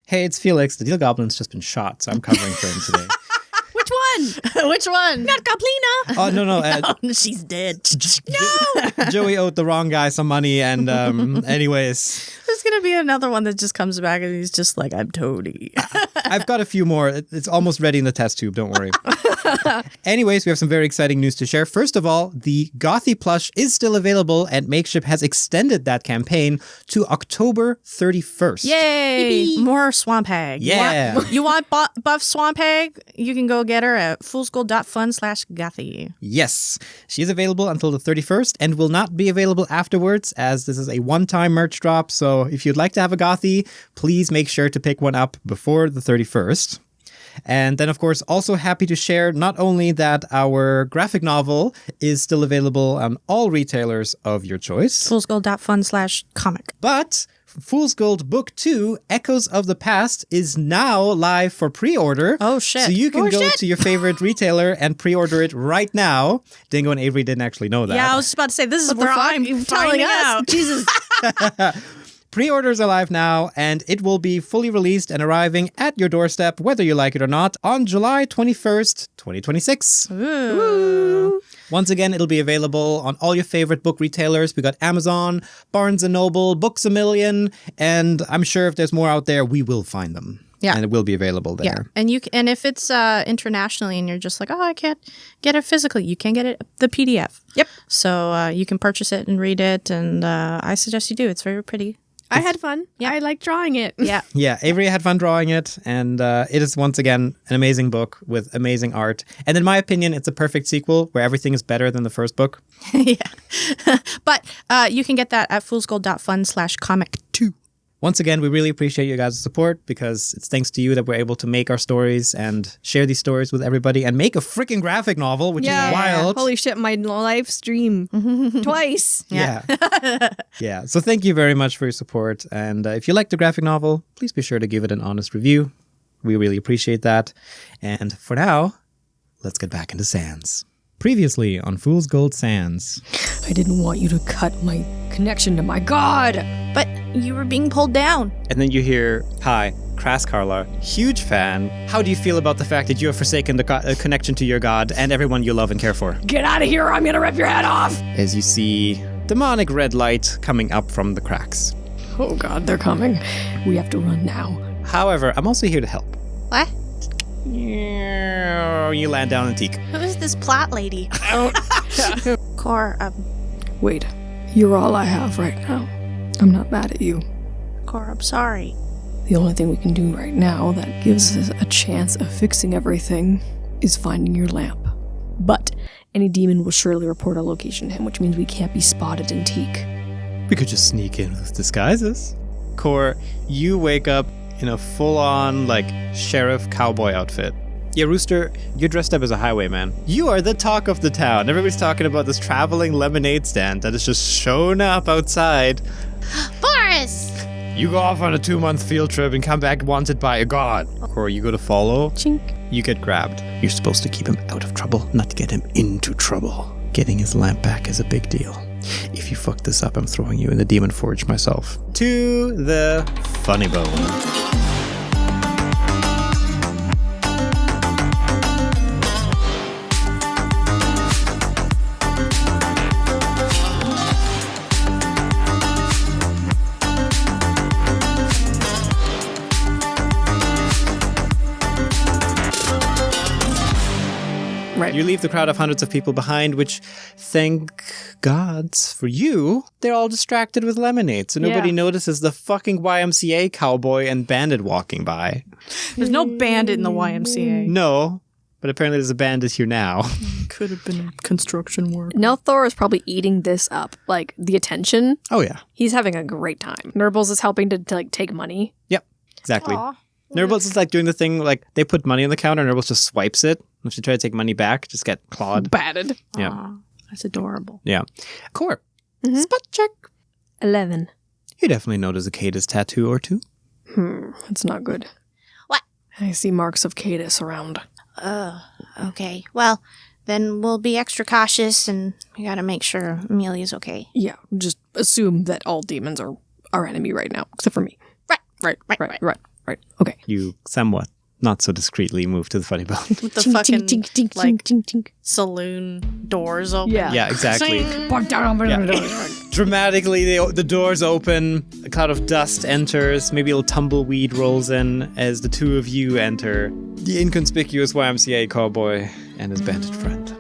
Hey, it's Felix. The Deal Goblin's just been shot, so I'm covering for him today. Which one? Which one? Not Goblina. Oh, no. No, she's dead. No. Joey owed the wrong guy some money, and anyways. There's going to be another one that just comes back and he's just like, I'm Toady. I've got a few more. It's almost ready in the test tube. Don't worry. Anyways, we have some very exciting news to share. First of all, the Gothy plush is still available, and Makeship has extended that campaign to October 31st. Yay! Yippee. More Swamp Hag. Yeah. You want buff Swamp Hag? You can go get her at foolsgold.fun/Gothy. Yes. She is available until the 31st and will not be available afterwards, as this is a one-time merch drop. So if you'd like to have a Gothy, please make sure to pick one up before the 31st. And then, of course, also happy to share not only that our graphic novel is still available on all retailers of your choice, foolsgold.fun/comic. but Fool's Gold Book 2, Echoes of the Past, is now live for pre-order. Oh, shit. So you can go to your favorite retailer and pre-order it right now. Dingo and Avery didn't actually know that. Yeah, I was just about to say, this is what I'm telling finding us. out. Jesus. Pre-orders are live now, and it will be fully released and arriving at your doorstep, whether you like it or not, on July 21st, 2026. Ooh. Once again, it'll be available on all your favorite book retailers. We got Amazon, Barnes & Noble, Books A Million, and I'm sure if there's more out there, we will find them. Yeah. And it will be available there. Yeah, and if it's internationally and you're just like, oh, I can't get it physically, you can get it the PDF. Yep. So you can purchase it and read it, and I suggest you do. It's very pretty. I had fun. Yeah, I like drawing it. Yeah. Yeah, Avery had fun drawing it, and it is once again an amazing book with amazing art. And in my opinion, it's a perfect sequel where everything is better than the first book. Yeah. But you can get that at foolsgold.fun/comic2. Once again, we really appreciate you guys' support because it's thanks to you that we're able to make our stories and share these stories with everybody and make a freaking graphic novel, which is wild. Holy shit, my live stream twice. Yeah. Yeah. So thank you very much for your support. And if you like the graphic novel, please be sure to give it an honest review. We really appreciate that. And for now, let's get back into Sans. Previously on Fool's Gold Sans. I didn't want you to cut my connection to my god. But you were being pulled down. And then you hear, hi, Crass Carla, huge fan. How do you feel about the fact that you have forsaken the connection to your god and everyone you love and care for? Get out of here or I'm gonna rip your head off. As you see demonic red light coming up from the cracks. Oh god, they're coming. We have to run now. However, I'm also here to help. What? You land down in teak. Who is this plot lady? Cor, Wait, you're all I have right now. I'm not mad at you. Cor, I'm sorry. The only thing we can do right now that gives us a chance of fixing everything is finding your lamp. But any demon will surely report our location to him, which means we can't be spotted in Teak. We could just sneak in with disguises. Cor, you wake up in a full-on, sheriff cowboy outfit. Yeah, Rooster, you're dressed up as a highwayman. You are the talk of the town. Everybody's talking about this traveling lemonade stand that has just shown up outside. Boris! You go off on a 2-month field trip and come back wanted by a god. Or you go to follow. Chink. You get grabbed. You're supposed to keep him out of trouble, not get him into trouble. Getting his lamp back is a big deal. If you fuck this up, I'm throwing you in the Demon Forge myself. To the Funny Bone. Right. You leave the crowd of hundreds of people behind, which, thank gods for you, they're all distracted with lemonade, so nobody notices the fucking YMCA cowboy and bandit walking by. There's no bandit in the YMCA. No, but apparently there's a bandit here now. Could have been construction work. Now Thor is probably eating this up. The attention. Oh, yeah. He's having a great time. Nurbles is helping to take money. Yep, exactly. Aw. Nurbles is doing the thing, they put money on the counter, and Nurbles just swipes it. If she try to take money back, just get clawed. Batted. Yeah. Aw, that's adorable. Yeah. Cor, spot check. 11. You definitely notice a Cadus tattoo or two. That's not good. What? I see marks of Cadus around. Okay. Well, then we'll be extra cautious, and we gotta make sure Amelia's okay. Yeah, just assume that all demons are our enemy right now, except for me. Right. Right. Okay. You somewhat, not so discreetly, move to the funny bone. With the fucking saloon doors open. Yeah. Exactly. Dramatically, the doors open. A cloud of dust enters. Maybe a little tumbleweed rolls in as the two of you enter. The inconspicuous YMCA cowboy and his bandit friend.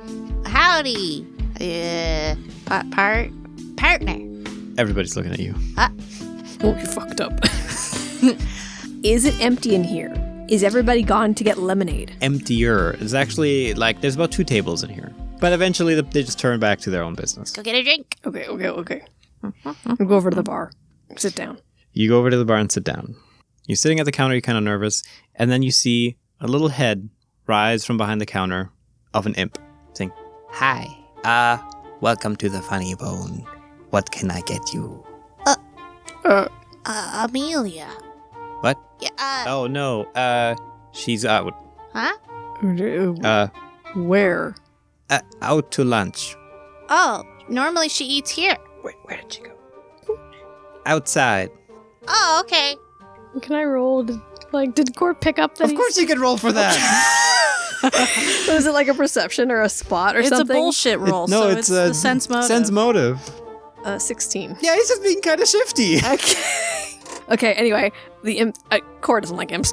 Howdy. Partner. Everybody's looking at you. Oh, you fucked up. Is it empty in here? Is everybody gone to get lemonade? Emptier. It's actually there's about 2 tables in here. But eventually they just turn back to their own business. Go get a drink. Okay. We'll go over to the bar. Sit down. You go over to the bar and sit down. You're sitting at the counter, you're kind of nervous, and then you see a little head rise from behind the counter of an imp saying, "Hi, welcome to the Funny Bone. What can I get you?" Amelia. What? Yeah, Oh, no, she's out. huh? Where? Out to lunch. Oh, normally she eats here. Wait, where did she go? Outside. Oh, okay. Can I roll? Did Court pick up that? Of course you can roll for that. Was it like a perception or a spot or It's something? a bullshit roll, so it's the sense motive. Sense motive. 16. Yeah, he's just being kind of shifty. Okay, anyway, the imp... Court doesn't like imps.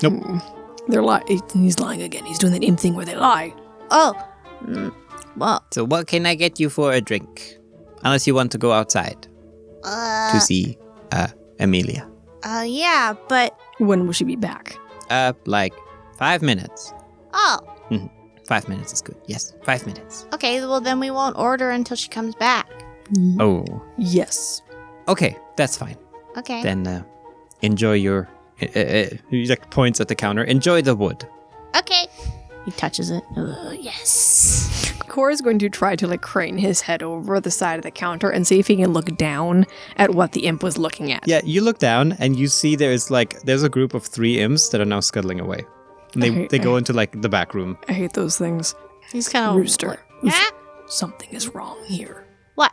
Nope. They're he's lying again. He's doing that imp thing where they lie. Oh, well, So what can I get you for a drink? Unless you want to go outside to see Amelia. Yeah, but, When will she be back? 5 minutes. oh, 5 minutes is good. Yes, 5 minutes. okay, well then we won't order until she comes back. Oh. Yes. Okay, that's fine. Okay. Then enjoy your... he points at the counter. Enjoy the wood. Okay. He touches it. Yes. Core is going to try to crane his head over the side of the counter and see if he can look down at what the imp was looking at. Yeah, you look down and you see there's a group of 3 imps that are now scuttling away. And they go into the back room. I hate those things. He's kind of Rooster. Huh? Something is wrong here. What?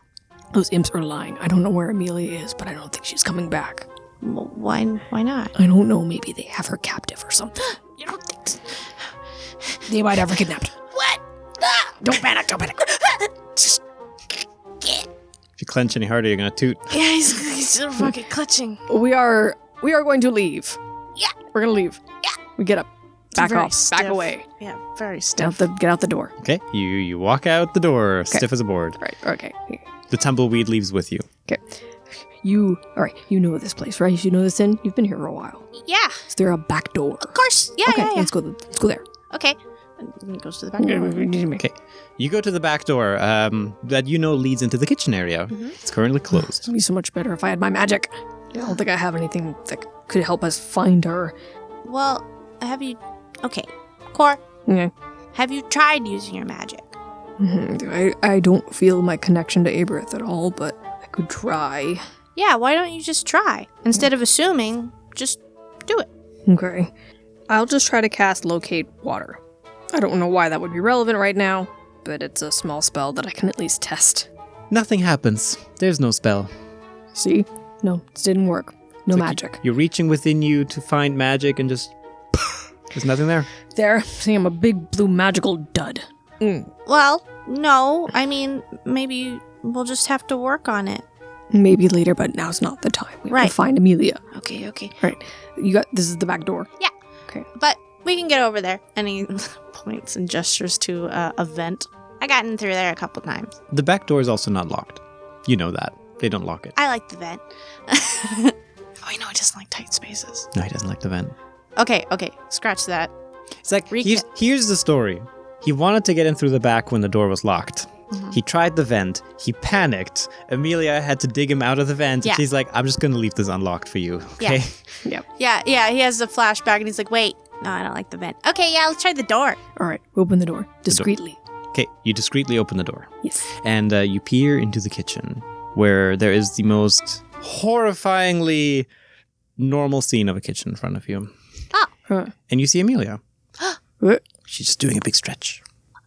Those imps are lying. I don't know where Amelia is, but I don't think she's coming back. Well, why not? I don't know. Maybe they have her captive or something. You don't think so? They might have her kidnapped. What? Ah! Don't panic. Just get. If you clench any harder, you're going to toot. Yeah, he's still fucking clutching. We are going to leave. Yeah. We're going to leave. Yeah. We get up. Back Very off. Back stiff. away. Yeah, very Get stiff. out the door. Okay, you walk out the door, stiff as a board. Right. Okay. The tumbleweed leaves with you. Okay. All right. You know this place, right? You know this inn? You've been here for a while. Yeah, Is there a back door? of course. Yeah, Okay. yeah. Let's go there. Okay. And he goes to the back door. Okay, you go to the back door that leads into the kitchen area. It's currently closed. It'd be so much better if I had my magic. I don't think I have anything that could help us find her. Well, have you... Okay. Core, Okay. have you tried using your magic? I don't feel my connection to Aberith at all, but I could try. Yeah, why don't you just try? Instead of assuming, just do it. Okay. I'll just try to cast Locate Water. I don't know why that would be relevant right now, but it's a small spell that I can at least test. Nothing happens. There's no spell. See? No, it didn't work. No It's like magic. You're reaching within you to find magic and just... there's nothing there. There, see, I'm a big blue magical dud. Well, no. I mean, maybe we'll just have to work on it. Maybe later, but now's not the time. We have Right. to find Amelia. Okay. Right. This is the back door. Yeah. Okay. But we can get over there. And he points and gestures to a vent. I gotten through there a couple times. The back door is also not locked. You know that. They don't lock it. I like the vent. Oh, I know, he doesn't like tight spaces. No, he doesn't like the vent. Okay, scratch that. It's like, here's the story. He wanted to get in through the back when the door was locked. He tried the vent. He panicked. Amelia had to dig him out of the vent. Yeah. And she's like, I'm just going to leave this unlocked for you. Okay? Yeah, he has the flashback and he's like, wait, no, I don't like the vent. Okay, yeah, let's try the door. All right, open the door discreetly. Okay, you discreetly open the door. Yes. And you peer into the kitchen where there is the most horrifyingly normal scene of a kitchen in front of you. Huh. And you see Amelia. What? She's just doing a big stretch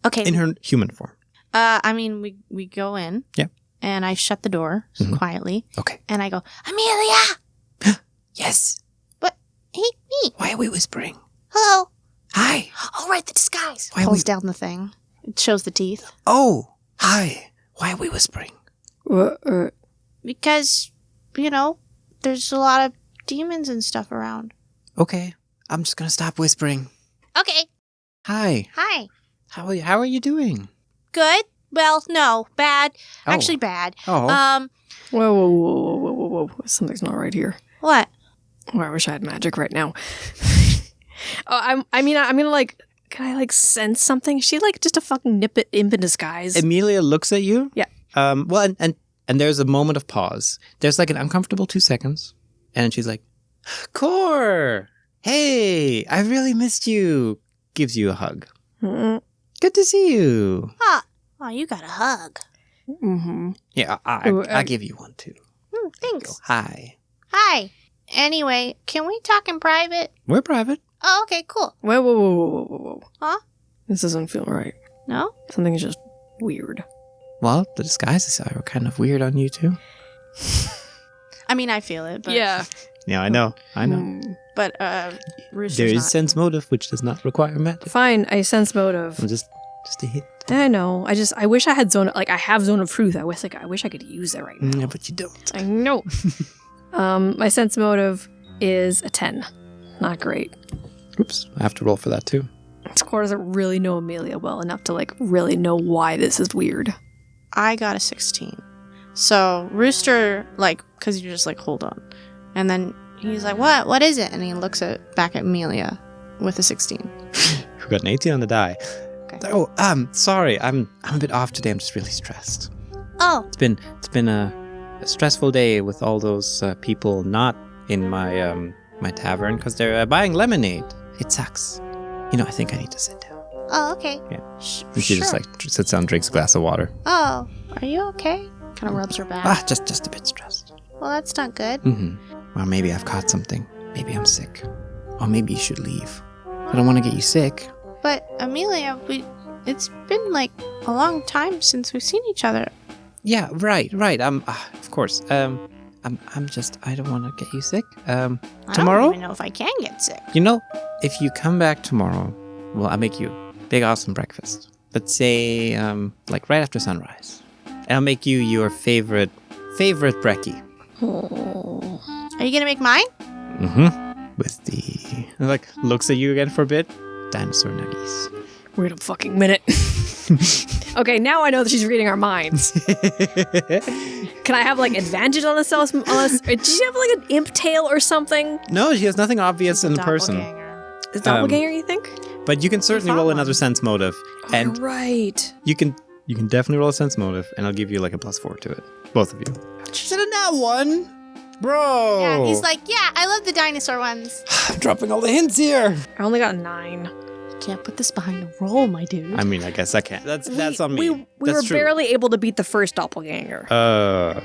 Okay. in her human form. I mean, we go in. Yeah. And I shut the door quietly. Okay. And I go, Amelia! Yes. What? Hey, me. Why are we whispering? Hello. Hi. All right, the disguise. Why are Pulls we... down the thing. It shows the teeth. Oh, hi. Why are we whispering? Because, there's a lot of demons and stuff around. Okay, I'm just gonna stop whispering. Okay. Hi. Hi. How are you doing? Good? Well, no. Bad. Oh. Actually bad. Oh. Whoa. Something's not right here. What? Oh, I wish I had magic right now. I'm gonna like, can I like sense something? Is she like just a fucking imp in disguise? Amelia looks at you. Yeah. Well, and there's a moment of pause. There's like an uncomfortable 2 seconds. And she's like, Core! Hey, I really missed you. Gives you a hug. Mm-hmm. Good to see you. Oh, you got a hug. Mm-hmm. Yeah, I give you one too. Thanks. Go, hi. Hi. Anyway, can we talk in private? We're private. Oh, okay, cool. Whoa. Huh? This doesn't feel right. No? Something is just weird. Well, the disguises are kind of weird on you too. I mean, I feel it, but... Yeah. Yeah, I know. But, Rooster's There is not. sense motive, which does not require magic. Fine, I sense motive. Just a hint. I know. I wish I had I have zone of truth. I wish I could use it right now. Yeah, but you don't. I know. My sense motive is a 10. Not great. Oops, I have to roll for that too. Score doesn't really know Amelia well enough to like really know why this is weird. I got a 16. So Rooster, like, because you're just like, hold on. And then he's like, what is it? And he looks back at Amelia with a 16. Who got an 18 on the die. Okay. Oh, sorry. I'm a bit off today. I'm just really stressed. Oh. It's been a stressful day with all those people not in my my tavern because they're buying lemonade. It sucks. I think I need to sit down. Oh, okay. Yeah. Sure. She just like sits down, drinks a glass of water. Oh, are you okay? Kind of rubs her back. Just a bit stressed. Well, that's not good. Well, maybe I've caught something. Maybe I'm sick. Or maybe you should leave. I don't want to get you sick. But, Amelia, it's been like a long time since we've seen each other. Yeah, right. Of course. I don't want to get you sick. I Tomorrow? don't even know if I can get sick. If you come back tomorrow, well, I'll make you a big, awesome breakfast. Let's say, like right after sunrise. And I'll make you your favorite brekkie. Oh. Are you gonna make mine? With the, like, looks at you again for a bit. Dinosaur nuggies. Wait a fucking minute. Okay, now I know that she's reading our minds. Can I have like advantage on this? Does she have like an imp tail or something? No, she has nothing obvious in person. Is doppelganger, you think? But you can certainly roll another sense motive. And right. you can definitely roll a sense motive, and I'll give you like a +4 to it. Both of you. Should have not won. Bro. Yeah, he's like, yeah, I love the dinosaur ones. I'm dropping all the hints here. I only got 9. Can't put this behind a roll, my dude. I mean, I guess I can't. That's on me. We That's were true. barely able to beat the first doppelganger. Well,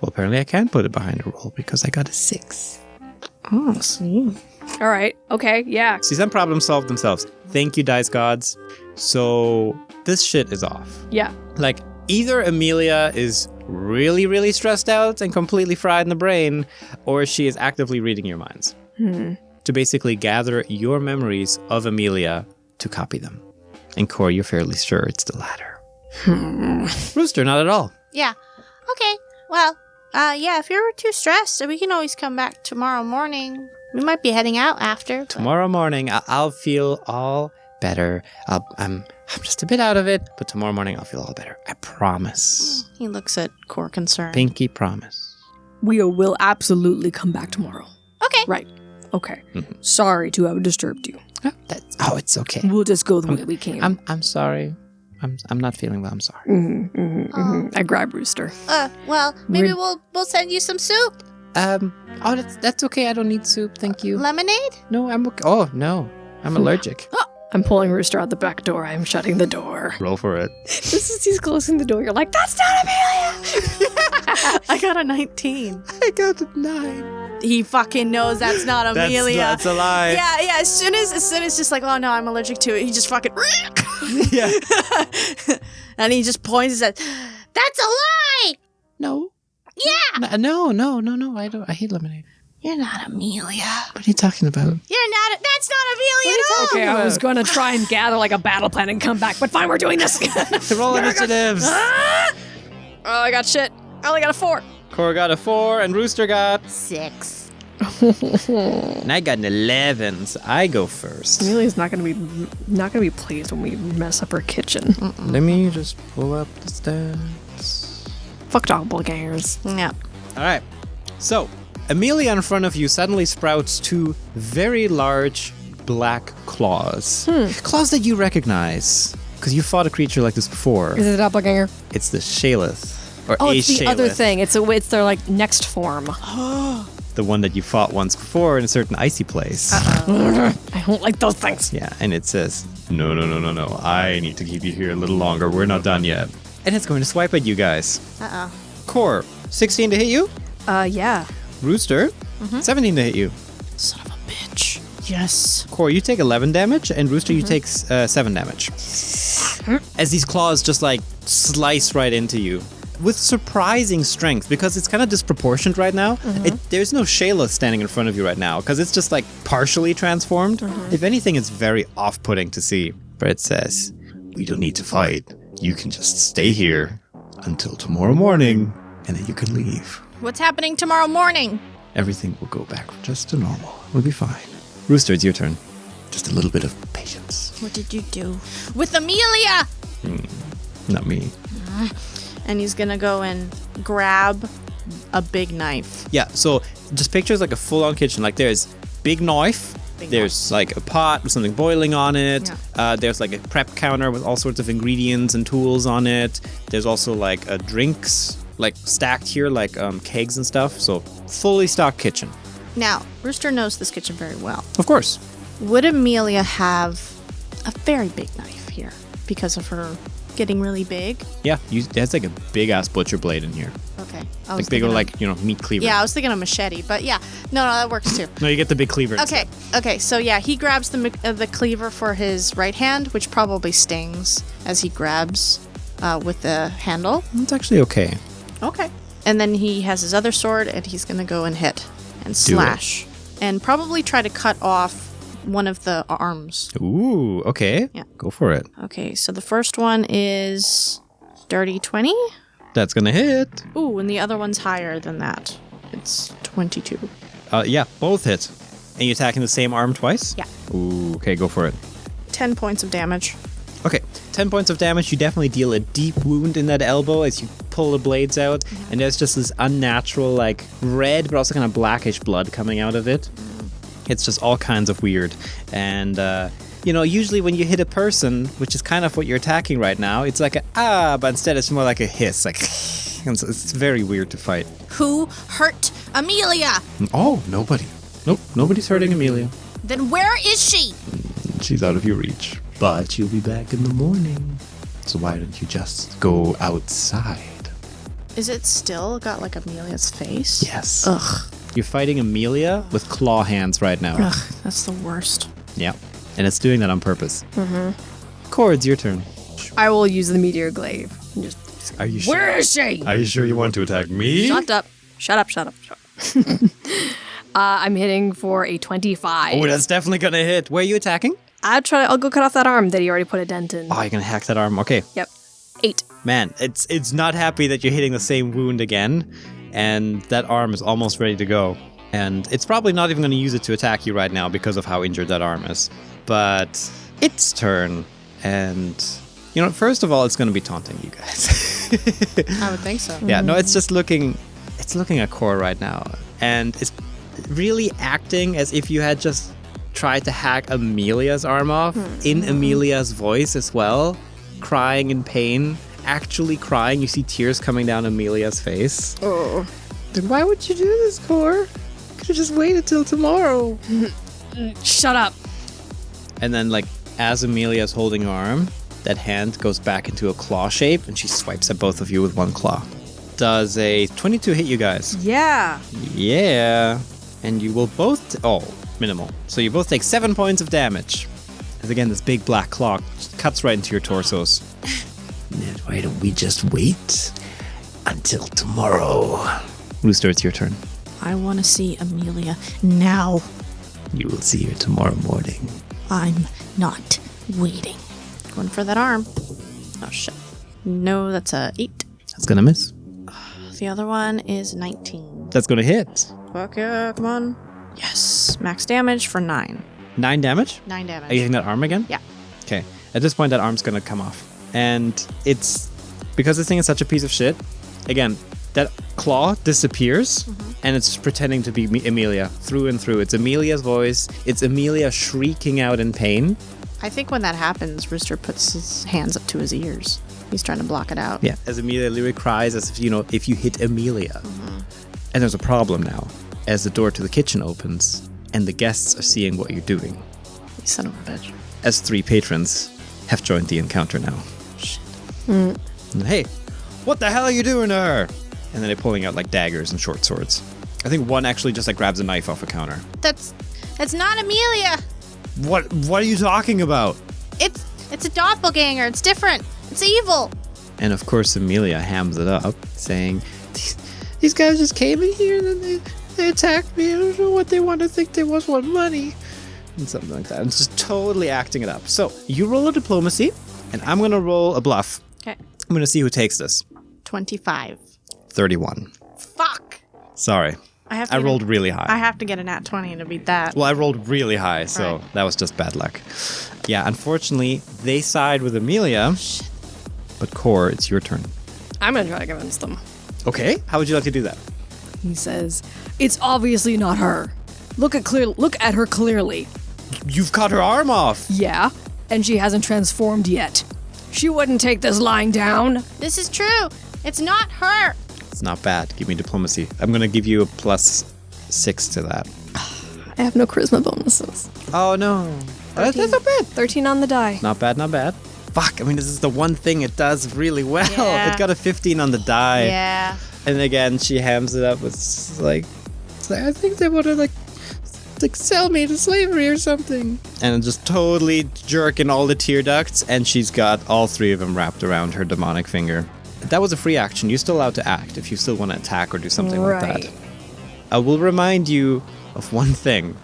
apparently I can put it behind a roll because I got a 6. Oh, see. All right. Okay. Yeah. See, some problems solve themselves. Thank you, dice gods. So this shit is off. Yeah. Like, either Amelia is really, really stressed out and completely fried in the brain, or she is actively reading your minds. To basically gather your memories of Amelia to copy them. And Core, you're fairly sure it's the latter. Rooster, not at all. Yeah. Okay. Well, yeah, if you're too stressed, we can always come back tomorrow morning. We might be heading out after. But... Tomorrow morning, I'll feel all better. I'm just a bit out of it, but tomorrow morning I'll feel all better. I promise. He looks at Core concerned. Pinky promise. We will absolutely come back tomorrow. Okay. Right. Okay. Sorry to have disturbed you. It's okay. We'll just go the way we came. I'm sorry. I'm not feeling well. I'm sorry. I grab Rooster. Well, maybe we'll send you some soup. That's okay. I don't need soup. Thank you. Lemonade? No, I'm okay. Oh, no. I'm allergic. I'm pulling Rooster out the back door. I'm shutting the door. Roll for it. He's closing the door. You're like, that's not Amelia! I got a 19. I got a 9. He fucking knows that's not Amelia. That's a lie. Yeah. As soon as just like, oh no, I'm allergic to it. He just fucking. Yeah. And he just points and says, That's a lie! No. Yeah! No. I don't. I hate lemonade. You're not Amelia. What are you talking about? You're not. That's not Amelia at all. Okay, I was going to try and gather like a battle plan and come back, but fine, we're doing this. Roll initiatives. Oh, I got shit. I only got a 4. Cora got a 4 and Rooster got 6. and I got an 11, so I go first. Amelia's not gonna be pleased when we mess up her kitchen. Let me just pull up the stats. Fuck doppelgangers. Yeah. All right. So, Amelia in front of you suddenly sprouts 2 very large black claws. Claws that you recognize because you fought a creature like this before. Is it a doppelganger? It's the Shaleth. Or Oh, a it's the Shaleth, other thing. It's their like next form. the one that you fought once before in a certain icy place. I don't like those things. Yeah, and it says, no. I need to keep you here a little longer. We're not done yet. And it's going to swipe at you guys. Core, 16 to hit you. Yeah. Rooster, 17 to hit you. Son of a bitch. Yes. Core, you take 11 damage, and Rooster, you take 7 damage. As these claws just like slice right into you. With surprising strength, because it's kind of disproportionate right now. There's no Shayla standing in front of you right now, because it's just like partially transformed. If anything, it's very off-putting to see. But it says, we don't need to fight. You can just stay here until tomorrow morning, and then you can leave. What's happening tomorrow morning? Everything will go back just to normal. We'll be fine. Rooster, it's your turn. Just a little bit of patience. What did you do with Amelia? Not me. And he's gonna go and grab a big knife. Yeah, so just picture like a full-on kitchen. Like there's big knife, there's like a pot with something boiling on it. There's like a prep counter with all sorts of ingredients and tools on it. There's also like drinks like stacked here, like kegs and stuff. So fully stocked kitchen. Now, Rooster knows this kitchen very well. Of course. Would Amelia have a very big knife here because of her getting really big? Yeah, there's like a big-ass butcher blade in here. Okay. Like big, like, meat cleaver. Yeah, I was thinking a machete, but yeah. No, that works too. No, you get the big cleaver Okay, okay, so yeah, he grabs the cleaver for his right hand, which probably stings as he grabs with the handle. It's actually okay. Okay. And then he has his other sword, and he's going to go and hit and slash. And probably try to cut off one of the arms. Ooh, okay. Yeah. Go for it. Okay, so the first one is dirty 20. That's gonna hit. Ooh, and the other one's higher than that. It's 22. Yeah, both hit. And you attacking the same arm twice? Yeah. Ooh, okay, go for it. 10 points of damage. Okay, 10 points of damage. You definitely deal a deep wound in that elbow as you pull the blades out. And there's just this unnatural, like, red, but also kind of blackish blood coming out of it. It's just all kinds of weird. And, usually when you hit a person, which is kind of what you're attacking right now, it's like but instead it's more like a hiss. Like, and so it's very weird to fight. Who hurt Amelia? Oh, nobody. Nope, nobody's hurting Amelia. Then where is she? She's out of your reach. But she'll be back in the morning. So why don't you just go outside? Is it still got like Amelia's face? Yes. Ugh. You're fighting Amelia with claw hands right now. Ugh, that's the worst. Yeah. And it's doing that on purpose. Mm-hmm. Cord, it's your turn. I will use the meteor glaive. And just, Are you sure? where is she? Are you sure you want to attack me? Shut up. Shut up. I'm hitting for a 25. Oh, that's definitely gonna hit. Where are you attacking? I'll go cut off that arm that he already put a dent in. Oh, you're gonna hack that arm. Okay. Yep. 8. Man, it's not happy that you're hitting the same wound again, and that arm is almost ready to go. And it's probably not even gonna use it to attack you right now because of how injured that arm is. But its turn, and first of all, it's gonna be taunting you guys. I would think so. Yeah, no, it's just looking at Core right now, and it's really acting as if you had just tried to hack Amelia's arm off in Amelia's voice as well, crying in pain, actually crying. You see tears coming down Amelia's face. Oh. Then why would you do this, Core? Could have just waited till tomorrow. Shut up. And then, like, as Amelia's holding her arm, that hand goes back into a claw shape, and she swipes at both of you with one claw. Does a 22 hit you guys? Yeah. Yeah. And you will both... minimal. So you both take 7 points of damage. As again, this big black claw cuts right into your torsos. Then why don't we just wait until tomorrow? Rooster, it's your turn. I want to see Amelia now. You will see her tomorrow morning. I'm not waiting. Going for that arm. Oh, shit. No, that's a 8. That's gonna miss. The other one is 19. That's gonna hit. Fuck yeah, come on. Yes. Max damage for 9. 9 damage? 9 damage. Are you hitting that arm again? Yeah. Okay. At this point, that arm's gonna come off. And it's... Because this thing is such a piece of shit, again, that claw disappears, and it's pretending to be Amelia through and through. It's Amelia's voice. It's Amelia shrieking out in pain. I think when that happens, Rooster puts his hands up to his ears. He's trying to block it out. Yeah, as Amelia literally cries as if, if you hit Amelia. And there's a problem now, as the door to the kitchen opens, and the guests are seeing what you're doing. You son of a bitch. As 3 patrons have joined the encounter now. Shit. And, hey, what the hell are you doing to her? And then they're pulling out like daggers and short swords. I think one actually just like grabs a knife off a counter. That's not Amelia. What are you talking about? It's a doppelganger. It's different. It's evil. And of course Amelia hams it up, saying, these guys just came in here and then they attacked me. I don't know what they want to think. They just want money. And something like that. And it's just totally acting it up. So you roll a diplomacy, and I'm going to roll a bluff. Okay. I'm going to see who takes this. 25. 31. Fuck. Sorry. I rolled really high. I have to get a nat 20 to beat that. Well, I rolled really high, so that was just bad luck. Yeah, unfortunately, they side with Amelia. Shit. But Core, it's your turn. I'm gonna try to convince them. Okay. How would you like to do that? He says, "It's obviously not her. Look at her clearly. You've cut her arm off. Yeah, and she hasn't transformed yet. She wouldn't take this lying down." This is true. It's not her. It's not bad. Give me diplomacy. I'm going to give you a +6 to that. I have no charisma bonuses. Oh, no. That's not bad. 13 on the die. Not bad, not bad. Fuck, I mean, this is the one thing it does really well. Yeah. It got a 15 on the die. Yeah. And again, she hams it up with like I think they want to like sell me to slavery or something. And just totally jerking all the tear ducts, and she's got all 3 of them wrapped around her demonic finger. That was a free action. You're still allowed to act if you still want to attack or do something like that. I will remind you of one thing.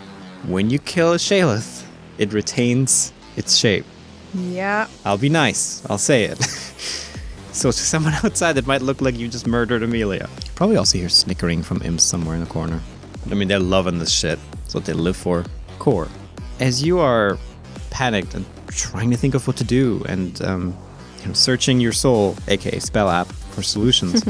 When you kill a Shaleth, it retains its shape. Yeah. I'll be nice. I'll say it. So to someone outside, it might look like you just murdered Amelia. Probably also hear snickering from imps somewhere in the corner. I mean, they're loving this shit. It's what they live for. Core. As you are panicked and trying to think of what to do and searching your soul, aka spell app, for solutions,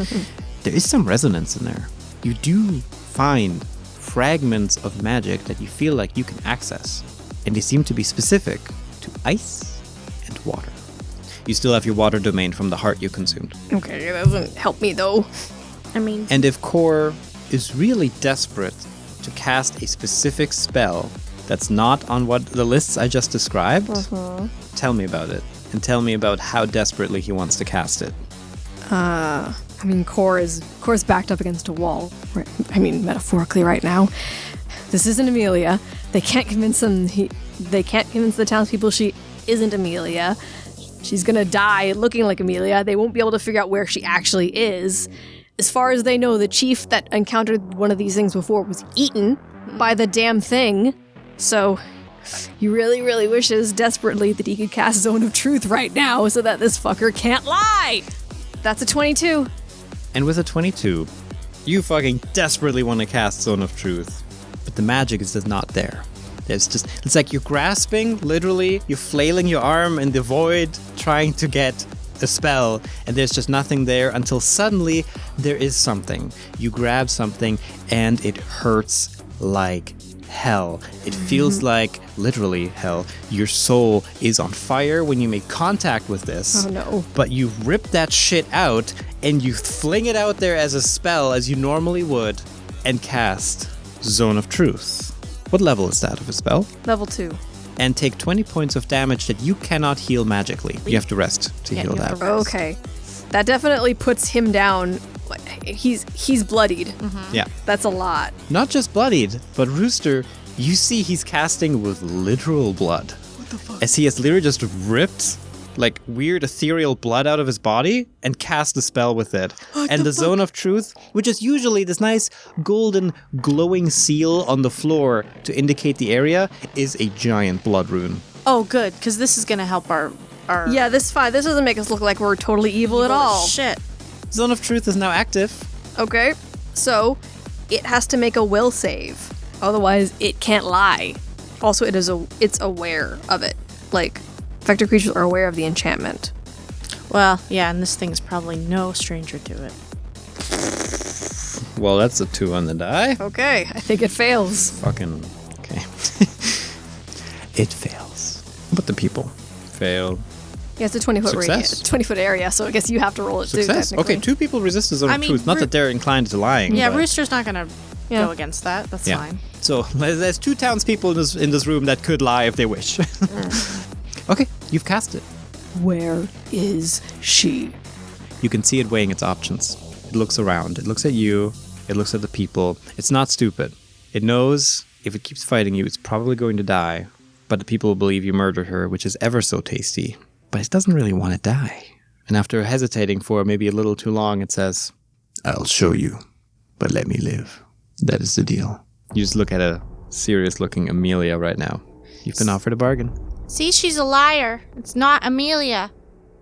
there is some resonance in there. You do find fragments of magic that you feel like you can access. And they seem to be specific to ice and water. You still have your water domain from the heart you consumed. Okay, that doesn't help me though. And if Core is really desperate to cast a specific spell that's not on what the lists I just described, tell me about it. And tell me about how desperately he wants to cast it. Core's backed up against a wall. Metaphorically right now. This isn't Amelia. They can't convince the townspeople she isn't Amelia. She's gonna die looking like Amelia. They won't be able to figure out where she actually is. As far as they know, the chief that encountered one of these things before was eaten by the damn thing. So he really, really wishes desperately that he could cast Zone of Truth right now so that this fucker can't lie. That's a 22. And with a 22, you fucking desperately want to cast Zone of Truth. But the magic is just not there. It's like you're grasping, literally, you're flailing your arm in the void, trying to get a spell, and there's just nothing there until suddenly there is something. You grab something, and it hurts like hell. It feels like, literally, hell. Your soul is on fire when you make contact with this. Oh no. But you rip that shit out, and you fling it out there as a spell, as you normally would, and cast Zone of Truth. What level is that of a spell? Level 2. And take 20 points of damage that you cannot heal magically. You have to rest to heal that. Okay. That definitely puts him down. He's bloodied. Mm-hmm. Yeah. That's a lot. Not just bloodied, but Rooster, you see he's casting with literal blood. What the fuck? As he has literally just ripped like weird ethereal blood out of his body and cast a spell with it. And the zone of truth, which is usually this nice golden glowing seal on the floor to indicate the area, is a giant blood rune. Oh, good, because this is gonna help our. Yeah, this is fine. This doesn't make us look like we're totally evil at all. Shit. Zone of truth is now active. Okay, so it has to make a will save. Otherwise, it can't lie. Also, it's aware of it. Like, affected creatures are aware of the enchantment. Well, yeah, and this thing's probably no stranger to it. Well, that's a 2 on the die. Okay, I think it fails. Fucking okay. It fails. But the people fail. Yeah, it's a 20-foot radius. Success. 20-foot area, so I guess you have to roll it Success. too, technically. Okay, 2 people resist the zone I of mean, truth. Not that they're inclined to lying. Yeah, but- Rooster's not gonna Yeah. go against that. That's Yeah. fine. So there's 2 townspeople in this room that could lie if they wish. Okay, you've cast it. Where is she? You can see it weighing its options. It looks around. It looks at you. It looks at the people. It's not stupid. It knows if it keeps fighting you, it's probably going to die. But the people will believe you murdered her, which is ever so tasty. But it doesn't really want to die. And after hesitating for maybe a little too long, it says, I'll show you, but let me live. That is the deal. You just look at a serious-looking Amelia right now. You've been offered a bargain. See, she's a liar. It's not Amelia.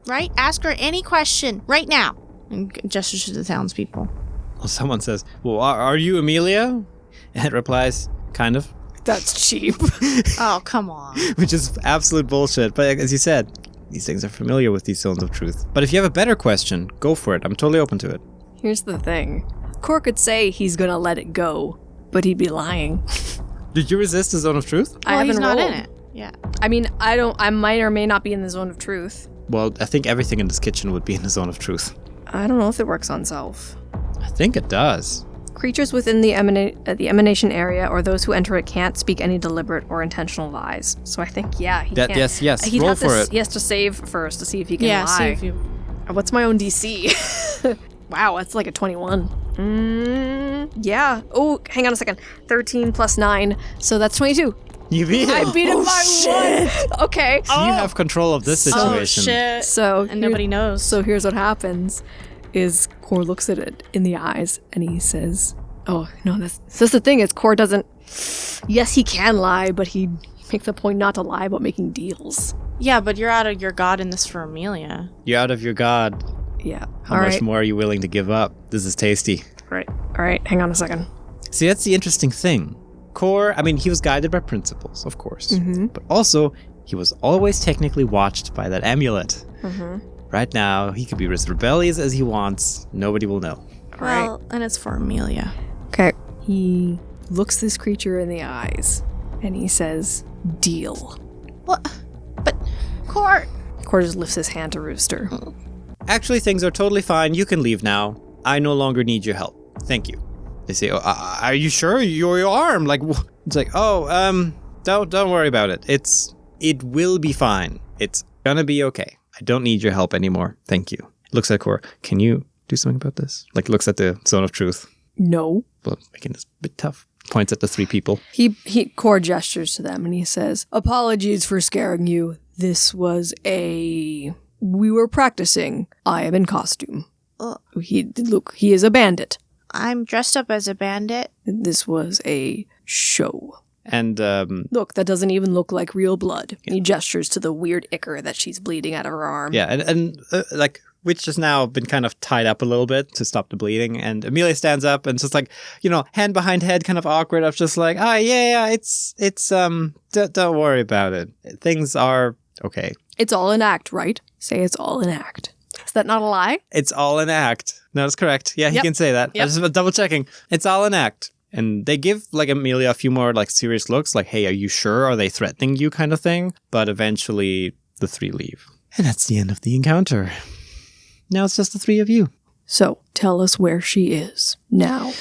Right? Ask her any question right now. And gestures to the townspeople. Well, someone says, well, are you Amelia? And it replies, kind of. That's cheap. Oh, come on. Which is absolute bullshit. But as you said, these things are familiar with these zones of truth. But if you have a better question, go for it. I'm totally open to it. Here's the thing. Kor could say he's gonna let it go, but he'd be lying. Did you resist the zone of truth? I Well, haven't he's not rolled. in it. Yeah. I mean, I might or may not be in the zone of truth. Well, I think everything in this kitchen would be in the zone of truth. I don't know if it works on self. I think it does. Creatures within the emanation area or those who enter it can't speak any deliberate or intentional lies. So I think, yeah, he can't. Yes. He'd Roll have for it. He has to save first to see if he can Yeah, lie. see if you... What's my own DC? Wow, that's like a 21. Yeah. Oh, hang on a second. 13 plus 9. So that's 22. You beat it. I beat it by 1. Okay. You have control of this situation. Oh, shit. So And nobody knows. So here's what happens: is Kor looks at it in the eyes and he says, "Oh no, that's the thing is Kor doesn't. Yes, he can lie, but he makes a point not to lie about making deals. Yeah, but you're out of your god in this for Amelia. You're out of your god. Yeah. How All much right. more are you willing to give up? This is tasty. Right. All right. Hang on a second. See, that's the interesting thing. Kor, I mean, he was guided by principles, of course. But also, he was always technically watched by that amulet. Right now, he could be as rebellious as he wants. Nobody will know. All right. Well, and it's for Amelia. Okay. He looks this creature in the eyes and he says, "Deal." What? But, Kor, Kor just lifts his hand to Rooster. Actually, things are totally fine. You can leave now. I no longer need your help. Thank you. They say, oh, are you sure? Your arm? Like, it's like, don't worry about it. It will be fine. It's gonna be okay. I don't need your help anymore. Thank you. Looks at Kor. Can you do something about this? Like, looks at the zone of truth. No. Well, making this a bit tough. Points at the 3 people. He Kor gestures to them and he says, "Apologies for scaring you. We were practicing. I am in costume. He is a bandit. I'm dressed up as a bandit. This was a show. And, Look, that doesn't even look like real blood." And he gestures to the weird ichor that she's bleeding out of her arm. yeah, and which has now been kind of tied up a little bit to stop the bleeding. And Amelia stands up and just like, hand behind head, kind of awkward. I'm just like, don't worry about it. Things are okay. It's all an act, right? Say it's all an act. Is that not a lie? It's all an act. No, that's correct. Yeah, he Yep. can say that. Yep. I just double checking. It's all an act. And they give like Amelia a few more like serious looks, like, hey, are you sure? Are they threatening you kind of thing? But eventually the 3 leave. And that's the end of the encounter. Now it's just the 3 of you. So, tell us where she is now.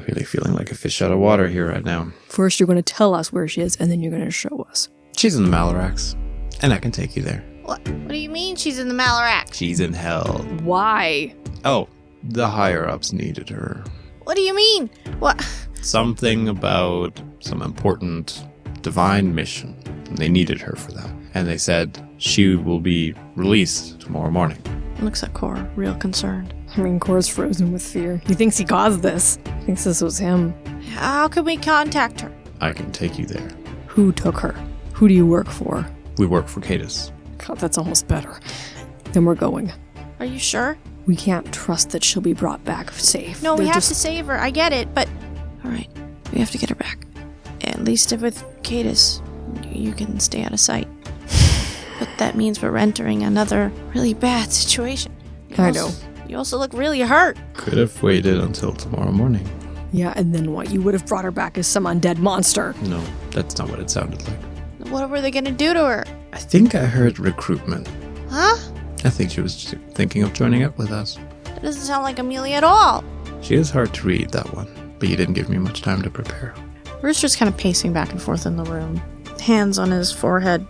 Really feeling like a fish out of water here right now. First, you're going to tell us where she is, and then you're going to show us. She's in the Malarax. And I can take you there. What do you mean she's in the Malarax? She's in hell. Why? Oh, the higher-ups needed her. What do you mean? What? Something about some important divine mission. They needed her for that. And they said she will be released tomorrow morning. Looks at Cora, real concerned. I mean, Cora's frozen with fear. He thinks he caused this. Thinks this was him. How can we contact her? I can take you there. Who took her? Who do you work for? We work for Cadus. God, that's almost better. Then we're going. Are you sure? We can't trust that she'll be brought back safe. No, we They're have to save her. I get it, but... Alright, we have to get her back. At least if with Cadus, you can stay out of sight. But that means we're entering another really bad situation. I know. You also look really hurt. Could have waited until tomorrow morning. Yeah, and then what? You would have brought her back as some undead monster. No, that's not what it sounded like. What were they gonna do to her? I think I heard recruitment. Huh? I think she was thinking of joining up with us. That doesn't sound like Amelia at all. She is hard to read, that one. But you didn't give me much time to prepare. Rooster's kind of pacing back and forth in the room. Hands on his forehead.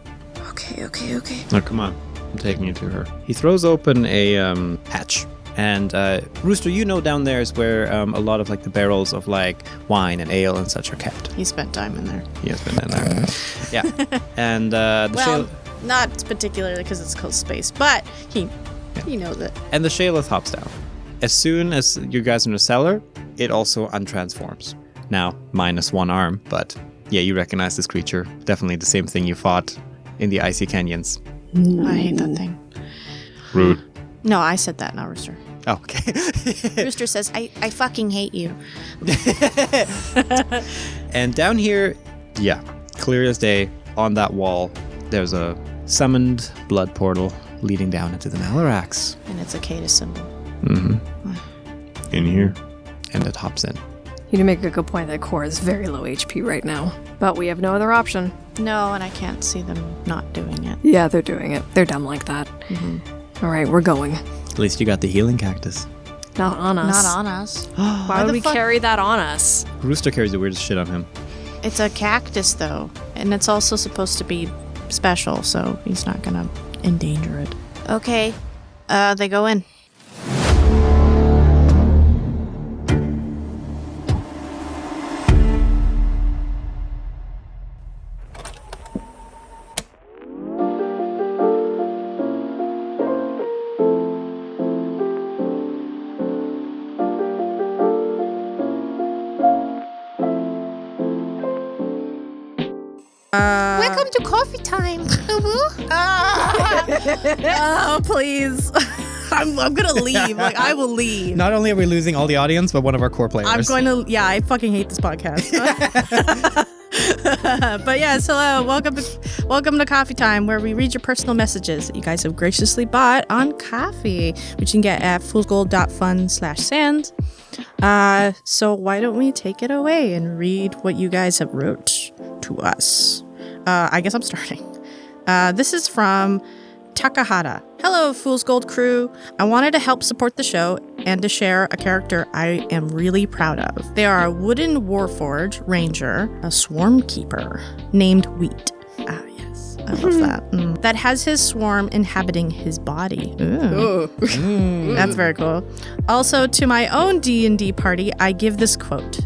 Okay. Now, come on. I'm taking you to her. He throws open a hatch. And Rooster, you know down there is where a lot of like the barrels of like wine and ale and such are kept. He spent time in there. He has been in there. Yeah. And Well, not particularly because it's close space, but he knows it. And the Shaylath hops down. As soon as you guys are in the cellar, it also untransforms. Now, minus one arm, but yeah, you recognize this creature. Definitely the same thing you fought in the icy canyons. I hate that thing. Rude. No, I said that, not Rooster. Oh, okay. Rooster says, I fucking hate you. And down here, yeah, clear as day, on that wall, there's a summoned blood portal leading down into the Malarax. And it's a Cadus symbol. Mm-hmm. In here. And it hops in. You do make a good point that Cora is very low HP right now. But we have no other option. No, and I can't see them not doing it. Yeah, they're doing it. They're dumb like that. All right, we're going. At least you got the healing cactus. Not on us. Not on us. Why would we carry that on us? Rooster carries the weirdest shit on him. It's a cactus, though. And it's also supposed to be special, so he's not gonna endanger it. Okay. They go in. Welcome to coffee time. Oh, please. I'm gonna leave. Like, I will leave. Not only are we losing all the audience, but one of our core players. I'm going to, I fucking hate this podcast. But yes, hello, welcome to Coffee Time, where we read your personal messages that you guys have graciously bought on coffee, which you can get at foolsgold.fun/sand. So why don't we take it away and read what you guys have wrote to us? I guess I'm starting. This is from Takahata. Hello, Fool's Gold crew. I wanted to help support the show and to share a character I am really proud of. They are a wooden warforged ranger, a swarm keeper named Wheat. Ah, yes. I love that. That has his swarm inhabiting his body. Ooh. That's very cool. Also, to my own D&D party, I give this quote.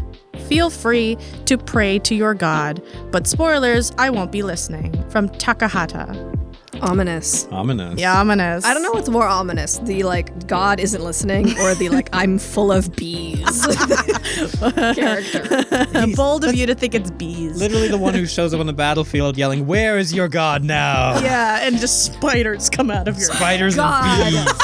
Feel free to pray to your god, but spoilers, I won't be listening. From Takahata. Ominous. Ominous. Yeah, ominous. I don't know what's more ominous. The, God isn't listening, or the, I'm full of bees character. Bold of you to think it's bees. Literally the one who shows up on the battlefield yelling, "Where is your god now?" Yeah, and just spiders come out of your Spiders God. and bees.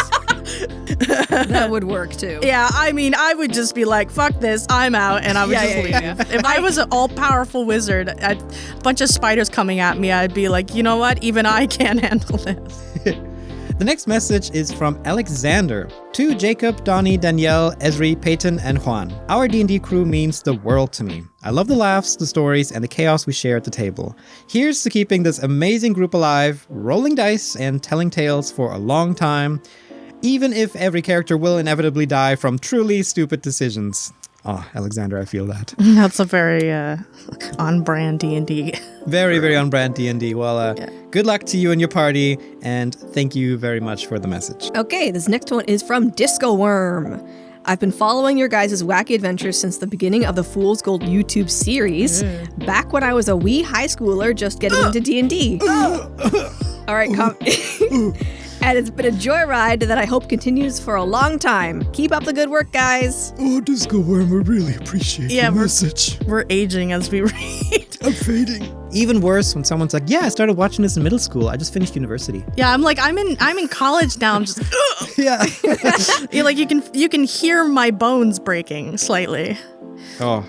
That would work, too. Yeah, I mean, I would just be like, fuck this, I'm out, and I would just leave. Yeah. If I was an all-powerful wizard, a bunch of spiders coming at me, I'd be like, you know what? Even I can't handle this. The next message is from Alexander. To Jacob, Donnie, Danielle, Esri, Peyton, and Juan. Our D&D crew means the world to me. I love the laughs, the stories, and the chaos we share at the table. Here's to keeping this amazing group alive, rolling dice, and telling tales for a long time, even if every character will inevitably die from truly stupid decisions. Oh, Alexander, I feel that. That's a very on-brand D&D. Very, very on-brand D&D. Well, good luck to you and your party, and thank you very much for the message. Okay, this next one is from Disco Worm. I've been following your guys' wacky adventures since the beginning of the Fool's Gold YouTube series, back when I was a wee high schooler just getting into D&D. All right, and it's been a joyride that I hope continues for a long time. Keep up the good work, guys. Oh, Disco Worm, we really appreciate your message. We're aging as we read. I'm fading. Even worse when someone's like, yeah, I started watching this in middle school. I just finished university. Yeah, I'm like, I'm in college now. I'm just, Yeah. yeah, like you can hear my bones breaking slightly. Oh.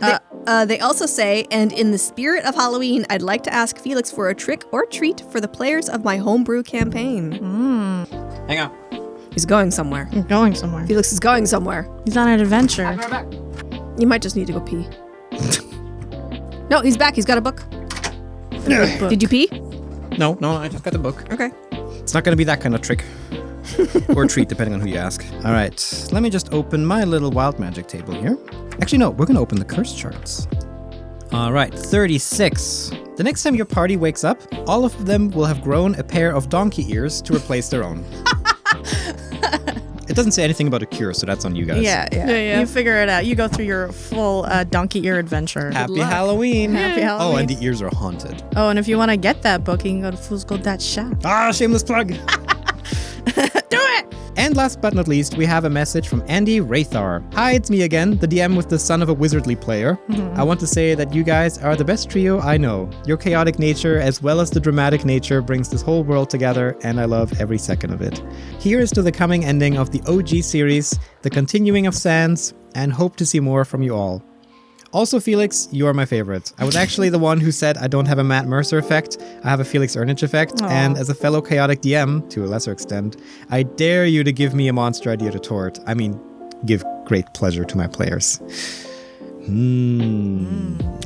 They also say, and in the spirit of Halloween, I'd like to ask Felix for a trick or treat for the players of my homebrew campaign. Hang on. He's going somewhere. I'm going somewhere. Felix is going somewhere. He's on an adventure. You might just need to go pee. No, he's back. He's got a book. Did you pee? No, I just got the book. Okay. It's not going to be that kind of trick. Or treat, depending on who you ask. All right, let me just open my little wild magic table here. Actually, no, we're going to open the curse charts. All right, 36. The next time your party wakes up, all of them will have grown a pair of donkey ears to replace their own. It doesn't say anything about a cure, so that's on you guys. Yeah. You figure it out. You go through your full donkey ear adventure. Happy Halloween. Happy Halloween. Oh, and the ears are haunted. Oh, and if you want to get that book, you can go to foolsgold.shop. Ah, shameless plug. Do it! And last but not least, we have a message from Andy Rathar. Hi, it's me again, the DM with the son of a wizardly player. I want to say that you guys are the best trio I know. Your chaotic nature as well as the dramatic nature brings this whole world together, and I love every second of it. Here is to the coming ending of the OG series, the continuing of Sands, and hope to see more from you all. Also, Felix, you are my favorite. I was actually the one who said I don't have a Matt Mercer effect, I have a Felix Ernich effect, Aww. and as a fellow chaotic DM, to a lesser extent, I dare you to give me a monster idea to tort. I mean, give great pleasure to my players.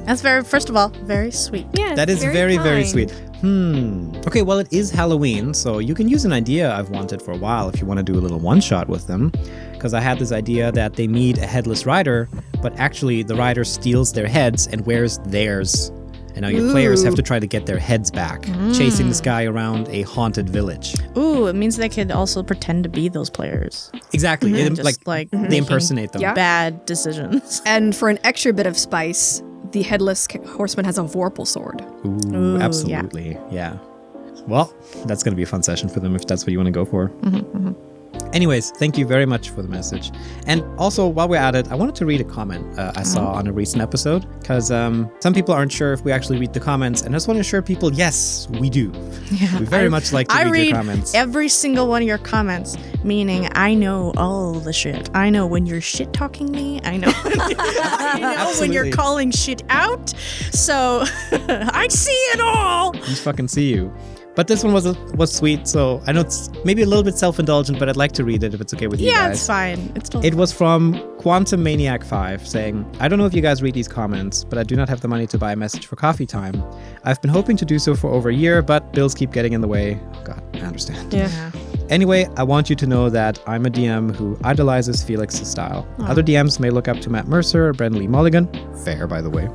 That's first of all, very sweet. Yeah, That is very, very sweet. Okay, well, it is Halloween, so you can use an idea I've wanted for a while if you want to do a little one-shot with them. Because I had this idea that they meet a headless rider, but actually the rider steals their heads and wears theirs. And now your players have to try to get their heads back, chasing this guy around a haunted village. Ooh, it means they could also pretend to be those players. Exactly. Just They making impersonate them. Yeah. bad decisions. And for an extra bit of spice, the headless horseman has a Vorpal sword. Ooh, absolutely. Yeah. Well, that's going to be a fun session for them if that's what you want to go for. Anyways, thank you very much for the message. And also, while we're at it, I wanted to read a comment I saw on a recent episode, because some people aren't sure if we actually read the comments, and I just want to assure people, yes, we do. Yeah, We very much like to read your comments. every single one of your comments, meaning I know all the shit. I know when you're shit talking me. I know, I know when you're Absolutely. calling shit out. So I see it all. We fucking see you. But this one was sweet, so I know it's maybe a little bit self-indulgent, but I'd like to read it if it's okay with you Yeah, guys. it's fine. It's totally It was from Quantum Maniac 5 saying, I don't know if you guys read these comments, but I do not have the money to buy a message for coffee time. I've been hoping to do so for over a year, but bills keep getting in the way. Oh God, I understand. Yeah. Anyway, I want you to know that I'm a DM who idolizes Felix's style. Other DMs may look up to Matt Mercer or Brendan Lee Mulligan. Fair, by the way.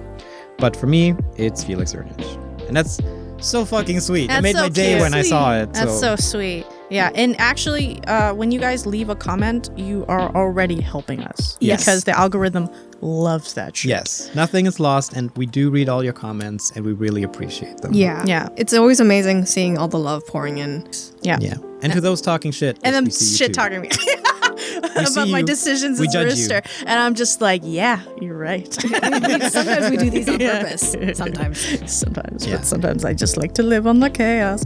But for me, it's Felix Ernich. And that's so fucking sweet. That's it made so my day cute. when I saw it. That's so sweet. Yeah, and actually, when you guys leave a comment, you are already helping us. Yes. Because the algorithm loves that shit. Yes, nothing is lost, and we do read all your comments, and we really appreciate them. Yeah. Yeah. It's always amazing seeing all the love pouring in. Yeah. Yeah. And to those talking shit, And yes, then we see you shit too. talking to me see about my you. decisions We as a judge you. rooster. And I'm just like, yeah, you're right. Sometimes we do these on Yeah. purpose. Sometimes. Sometimes, Yeah. but sometimes I just like to live on the chaos.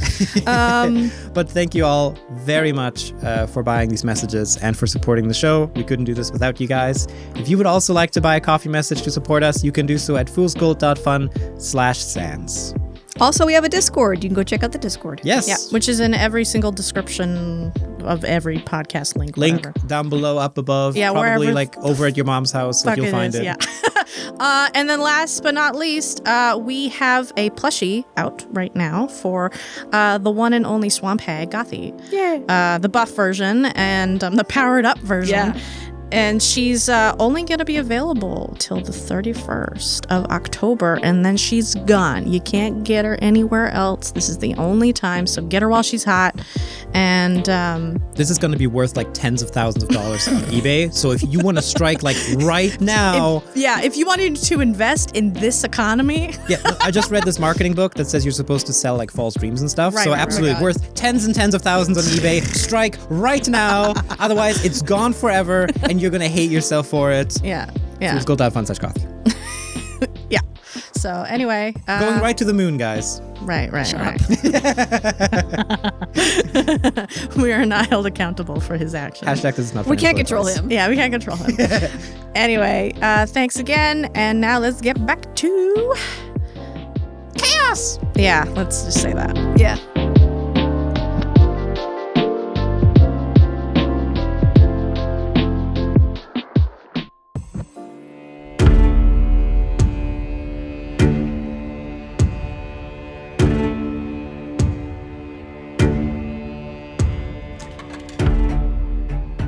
But thank you all very much for buying these messages and for supporting the show. We couldn't do this without you guys. If you would also like to buy a coffee message to support us, you can do so at foolsgold.fun/sans. Also, we have a Discord. You can go check out the Discord. Yes. Yeah, which is in every single description of every podcast link. Link whatever. down below, up above. Yeah, probably wherever like over at your mom's house. Like Fuck you'll find is, it. Yeah. And then last but not least, we have a plushie out right now for the one and only Swamp Hag Gothy. Yay. The buff version and the powered up version. Yeah. And she's only going to be available till the 31st of October, and then she's gone. You can't get her anywhere else. This is the only time, so get her while she's hot. And this is going to be worth like tens of thousands of dollars on eBay. So if you want to strike like right now. if you wanted to invest in this economy. Yeah, I just read this marketing book that says you're supposed to sell like false dreams and stuff. So absolutely worth tens and tens of thousands on eBay. Strike right now. Otherwise, it's gone forever and you're going to hate yourself for it. Yeah. Foolsgold.fun/coffee. Yeah. So anyway. Going right to the moon, guys. Right. We are not held accountable for his actions. Hashtag this is not We can't financial control advice. him. Yeah, we can't control him. Anyway, thanks again. And now let's get back to chaos. Yeah, let's just say that. Yeah.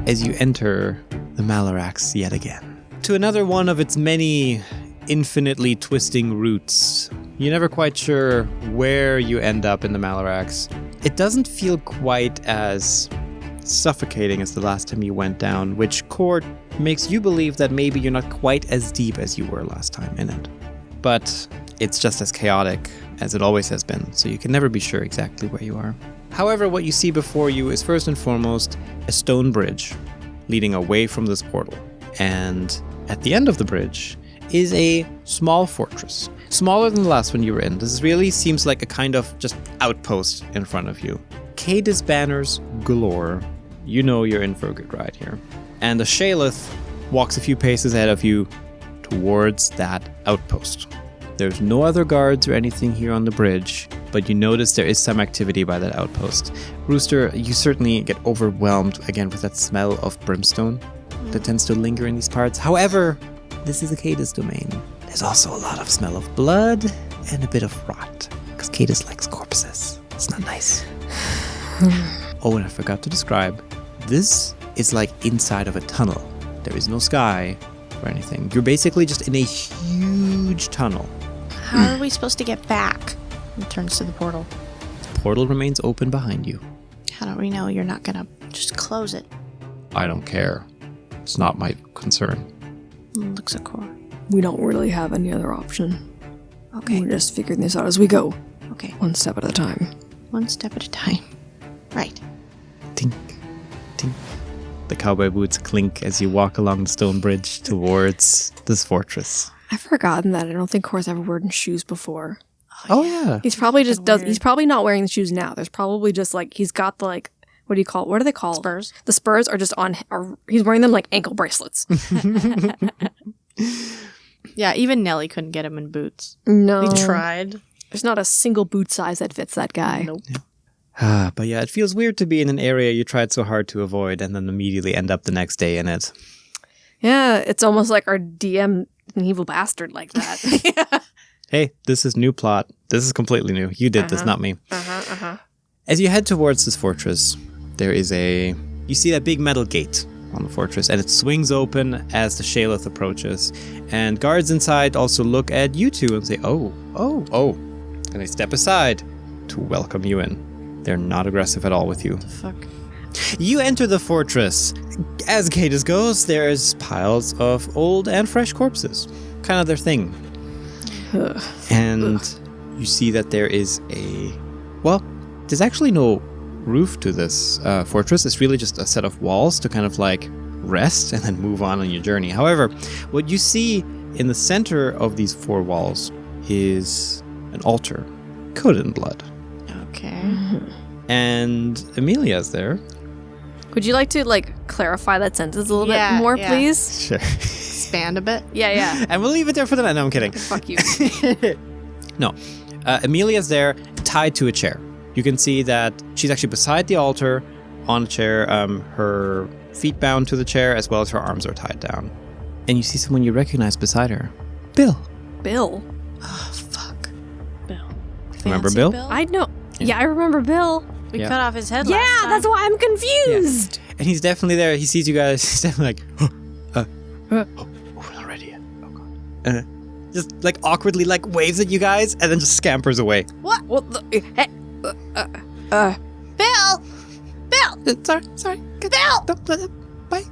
As you enter the Malarax yet again, to another one of its many infinitely twisting routes. You're never quite sure where you end up in the Malarax. It doesn't feel quite as suffocating as the last time you went down, which Cord makes you believe that maybe you're not quite as deep as you were last time in it. But it's just as chaotic as it always has been, so you can never be sure exactly where you are. However, what you see before you is first and foremost a stone bridge leading away from this portal. And at the end of the bridge is a small fortress. Smaller than the last one you were in. This really seems like a kind of just outpost in front of you. Cadis banners galore. You know you're in for a good ride here. And the Shaleth walks a few paces ahead of you towards that outpost. There's no other guards or anything here on the bridge, but you notice there is some activity by that outpost. Rooster, you certainly get overwhelmed again with that smell of brimstone that tends to linger in these parts. However, this is a Cadis domain. There's also a lot of smell of blood and a bit of rot, because Cadis likes corpses. It's not nice. Oh, and I forgot to describe. This is like inside of a tunnel. There is no sky or anything. You're basically just in a huge tunnel. How are we supposed to get back? It turns to the portal. The portal remains open behind you. How do we know you're not gonna just close it? I don't care. It's not my concern. Looks a core. We don't really have any other option. Okay. We're just figuring this out as we go. Okay. One step at a time. One step at a time. Right. Tink, tink. The cowboy boots clink as you walk along the stone bridge towards this fortress. I've forgotten that. I don't think Core's ever worn shoes before. Oh yeah. He's probably he's probably not wearing the shoes now. There's probably just like, he's got the like, what are they called? Spurs. The spurs are just he's wearing them like ankle bracelets. Yeah, even Nelly couldn't get him in boots. No. We tried. There's not a single boot size that fits that guy. Nope. But yeah, it feels weird to be in an area you tried so hard to avoid and then immediately end up the next day in it. Yeah, it's almost like our DM an evil bastard like that. Yeah. Hey, this is new plot. This is completely new. You did this, not me. As you head towards this fortress, there is you see that big metal gate on the fortress, and it swings open as the Shaleth approaches. And guards inside also look at you two and say, oh. And they step aside to welcome you in. They're not aggressive at all with you. Fuck. You enter the fortress. As Cadis goes, there's piles of old and fresh corpses. Kind of their thing. And you see that there is there's actually no roof to this fortress. It's really just a set of walls to kind of like rest and then move on your journey. However, what you see in the center of these four walls is an altar coated in blood. Okay. And Amelia's there. Would you like to like clarify that sentence a little bit more, please? Sure. Expand a bit. Yeah. And we'll leave it there for the night. No, I'm kidding. Fuck you. No. Amelia's there, tied to a chair. You can see that she's actually beside the altar on a chair, her feet bound to the chair, as well as her arms are tied down. And you see someone you recognize beside her. Bill. Bill. Oh, fuck. Bill. Remember Fancy Bill? I know. Yeah, I remember Bill. We Yeah. cut off his head Yeah, last time. that's why I'm confused. And he's definitely there. He sees you guys. He's definitely like, we're not ready yet. Oh, God. Just like awkwardly like waves at you guys and then just scampers away. What the? Hey, Bill! Sorry. Bill! Bye.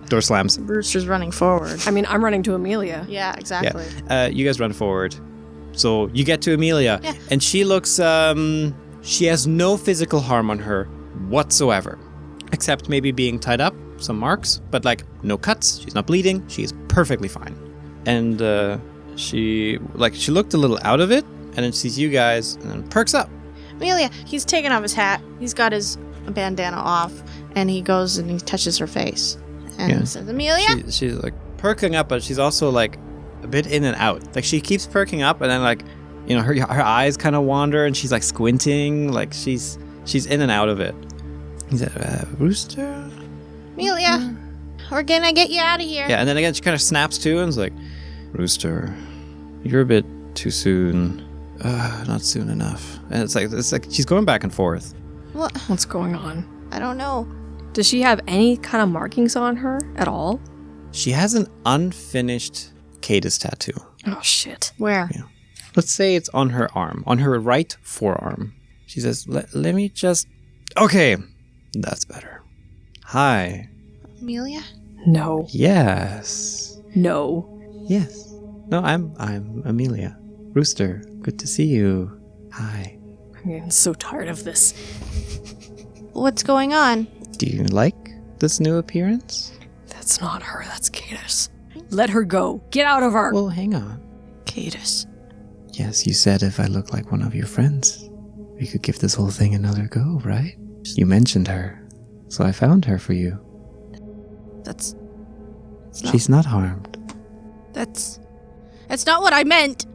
Door slams. Brewster's running forward. I mean, I'm running to Amelia. Yeah, exactly. You guys run forward. So you get to Amelia, Yeah. and she looks, she has no physical harm on her whatsoever. Except maybe being tied up, some marks, but like no cuts, she's not bleeding, she is perfectly fine. And she looked a little out of it, and then sees you guys, and then perks up. Amelia, He's taken off his hat. He's got his bandana off, and he goes and he touches her face. And says, Amelia? She's like perking up, but she's also like a bit in and out. Like she keeps perking up, and then like, you know, her eyes kind of wander, and she's like squinting, like she's in and out of it. He said, Rooster? Amelia, we're gonna get you out of here. Yeah, and then again, she kind of snaps to and is like, Rooster, you're a bit too soon. Not soon enough. And it's like she's going back and forth. What? What's going on? I don't know. Does she have any kind of markings on her at all? She has an unfinished Cadus tattoo. Oh, shit. Where? Yeah. Let's say it's on her arm, on her right forearm. She says, let me just... Okay, that's better. Hi. Amelia? No. Yes. No. Yes. No, I'm Amelia. Rooster, good to see you. Hi. I'm getting so tired of this. What's going on? Do you like this new appearance? That's not her, that's Cadus. Let her go. Get out of her. Well, hang on. Cadus. Yes, you said if I look like one of your friends, we could give this whole thing another go, right? You mentioned her, so I found her for you. That's She's not harmed. That's not what I meant.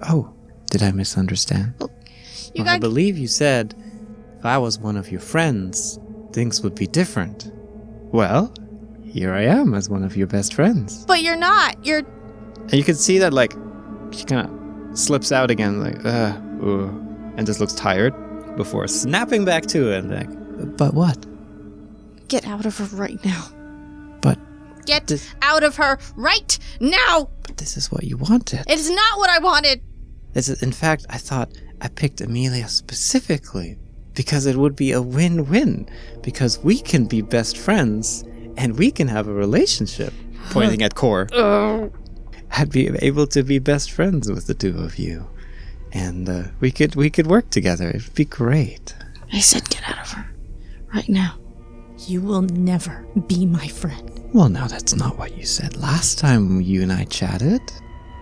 Oh, did I misunderstand? You I guys, believe you said if I was one of your friends, things would be different. Well, here I am as one of your best friends. but you're not. You're. And you can see that, like, she kind of slips out again, like, and just looks tired before snapping back to it. Like, but what? Get out of her right now. But Get out of her right now. this is what you wanted. It is not what I wanted. In fact, I thought I picked Amelia specifically because it would be a win-win, because we can be best friends and we can have a relationship. Pointing at Core. I'd be able to be best friends with the two of you, and we could work together. It'd be great. I said get out of her right now. You will never be my friend. Well, now that's not what you said last time you and I chatted.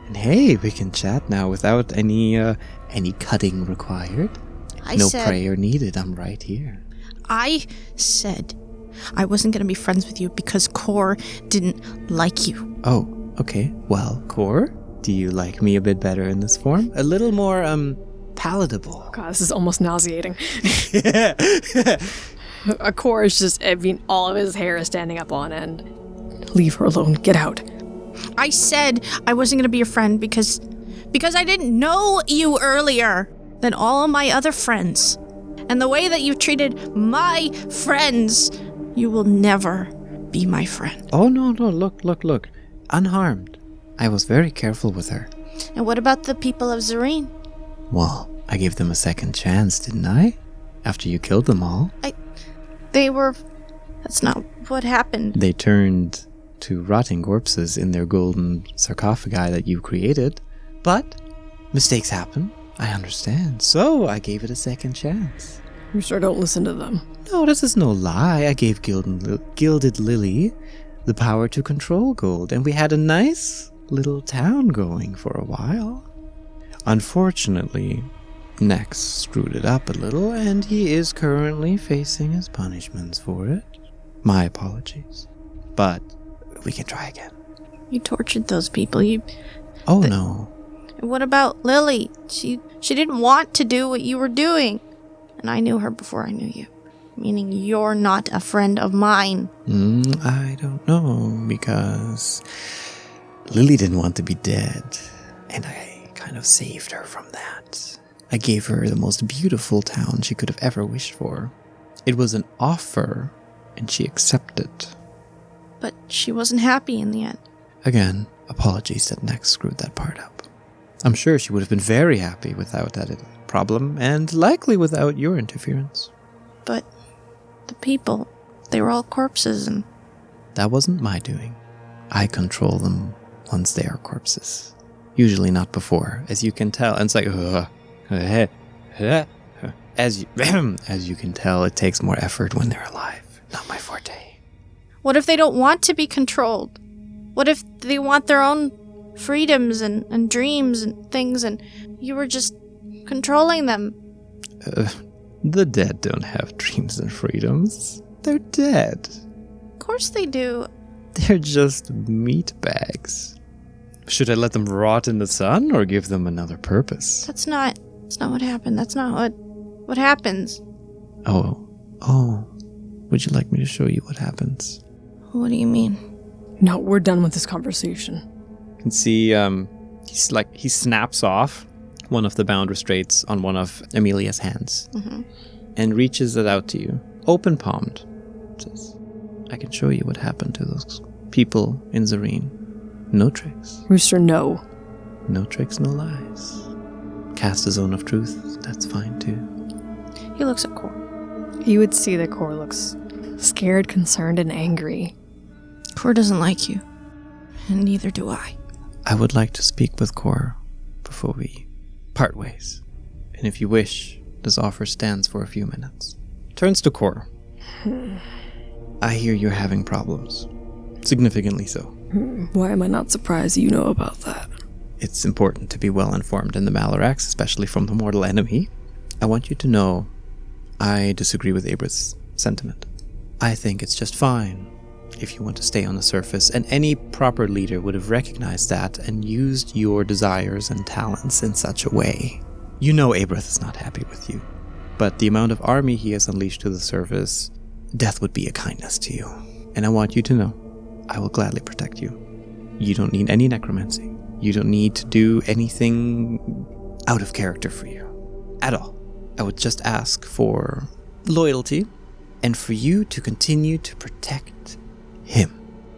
And hey, we can chat now without any cutting required. No prayer needed. I'm right here. I said I wasn't going to be friends with you because Core didn't like you. Oh, okay. Well, Core, do you like me a bit better in this form? A little more, palatable. God, this is almost nauseating. A core is just, I mean, all of his hair is standing up on end. Leave her alone. Get out. I said I wasn't going to be your friend because I didn't know you earlier than all of my other friends. And the way that you treated my friends, you will never be my friend. Oh, no, look. Unharmed. I was very careful with her. And what about the people of Zareen? Well, I gave them a second chance, didn't I? After you killed them all. That's not what happened. They turned to rotting corpses in their golden sarcophagi that you created. But mistakes happen. I understand. So I gave it a second chance. You sure don't listen to them. No, this is no lie. I gave Gilded Lily the power to control gold, and we had a nice little town going for a while. Unfortunately, Nex screwed it up a little, and he is currently facing his punishments for it. My apologies. But we can try again. You tortured those people. Oh, no. What about Lily? She didn't want to do what you were doing. And I knew her before I knew you. Meaning you're not a friend of mine. I don't know, because Lily didn't want to be dead, and I kind of saved her from that. I gave her the most beautiful town she could have ever wished for. It was an offer, and she accepted. But she wasn't happy in the end. Again, apologies that Nex screwed that part up. I'm sure she would have been very happy without that problem, and likely without your interference. But The people, they were all corpses and... That wasn't my doing. I control them once they are corpses. Usually not before, as you can tell. And it's like, as you can tell, it takes more effort when they're alive. Not my forte. What if they don't want to be controlled? What if they want their own freedoms and dreams and things, and you were just controlling them? The dead don't have dreams and freedoms. They're dead. Of course they do. They're just meat bags. Should I let them rot in the sun or give them another purpose? That's not what happened. That's not what happens. Oh. Would you like me to show you what happens? What do you mean? No, we're done with this conversation. You can see he snaps off one of the bound restraints on one of Amelia's hands and reaches it out to you, open palmed. Says, I can show you what happened to those people in Zareen. No tricks. Rooster, no. No tricks, no lies. Cast a zone of truth, that's fine too. He looks at Cor. You would see that Cor looks scared, concerned, and angry. Cor doesn't like you. And neither do I. I would like to speak with Cor before we part ways. And if you wish, this offer stands for a few minutes. Turns to Cor. I hear you're having problems. Significantly so. Why am I not surprised you know about that? It's important to be well informed in the Malarax, especially from the mortal enemy. I want you to know I disagree with Abrith's sentiment. I think it's just fine if you want to stay on the surface, and any proper leader would have recognized that and used your desires and talents in such a way. You know Abrith is not happy with you, but the amount of army he has unleashed to the surface, death would be a kindness to you. And I want you to know, I will gladly protect you. You don't need any necromancy. You don't need to do anything out of character for you. At all. I would just ask for loyalty and for you to continue to protect him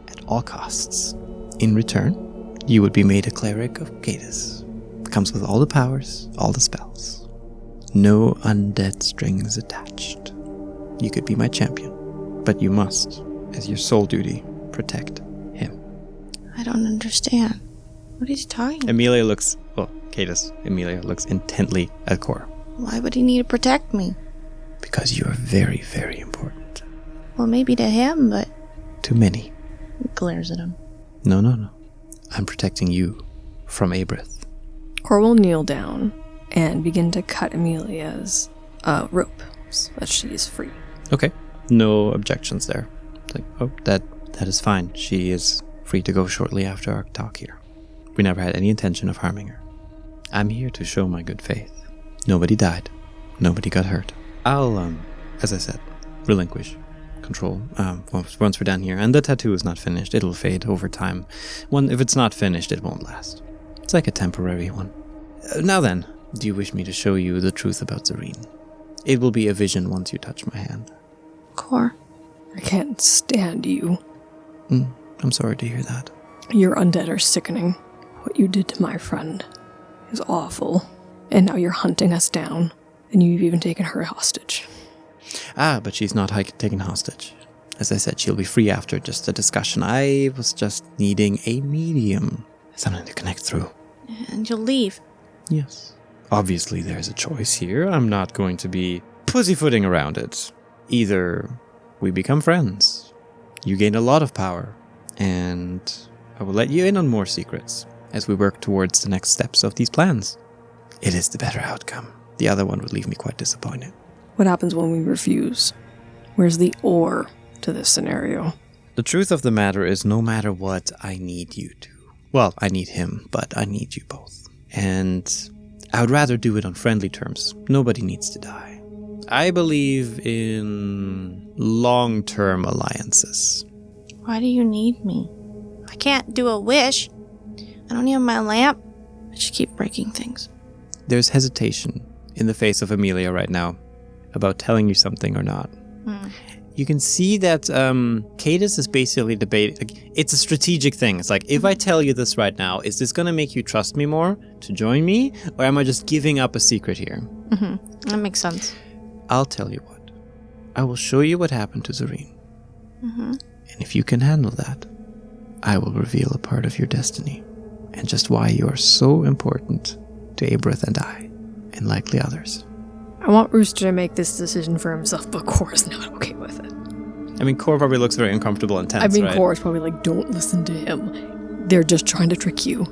at all costs. In return, you would be made a cleric of Cadus. Comes with all the powers, all the spells. No undead strings attached. You could be my champion, but you must, as your sole duty, protect him. I don't understand. What is he talking about? Amelia looks intently at Cor. Why would he need to protect me? Because you are very, very important. Well, maybe to him, but... To many. He glares at him. No. I'm protecting you from Abrith. Cor will kneel down and begin to cut Amelia's rope so that she is free. Okay. No objections there. It's like, that is fine. She is free to go shortly after our talk here. We never had any intention of harming her. I'm here to show my good faith. Nobody died. Nobody got hurt. I'll, as I said, relinquish control once we're done here. And the tattoo is not finished. It'll fade over time. If it's not finished, it won't last. It's like a temporary one. Now then, do you wish me to show you the truth about Zareen? It will be a vision once you touch my hand. Cor. I can't stand you. I'm sorry to hear that. Your undead are sickening. What you did to my friend is awful. And now you're hunting us down. And you've even taken her hostage. But she's not taken hostage. As I said, she'll be free after just a discussion. I was just needing a medium. Something to connect through. And you'll leave. Yes. Obviously, there's a choice here. I'm not going to be pussyfooting around it. Either we become friends, you gain a lot of power, and I will let you in on more secrets as we work towards the next steps of these plans. It is the better outcome. The other one would leave me quite disappointed. What happens when we refuse? Where's the or to this scenario? The truth of the matter is, no matter what, I need you to. Well, I need him, but I need you both. And I would rather do it on friendly terms. Nobody needs to die. I believe in long-term alliances. Why do you need me? I can't do a wish. I don't have my lamp. I just keep breaking things. There's hesitation in the face of Amelia right now about telling you something or not. You can see that Cadus is basically debating. Like, it's a strategic thing. It's like, if I tell you this right now, is this going to make you trust me more to join me? Or am I just giving up a secret here? That makes sense. I'll tell you what. I will show you what happened to Zareen. Mm-hmm. And if you can handle that, I will reveal a part of your destiny and just why you are so important to Abrith and I, and likely others. I want Rooster to make this decision for himself, but Cora's not okay with it. I mean, Cor probably looks very uncomfortable and tense, right? Cora's probably like, don't listen to him. They're just trying to trick you.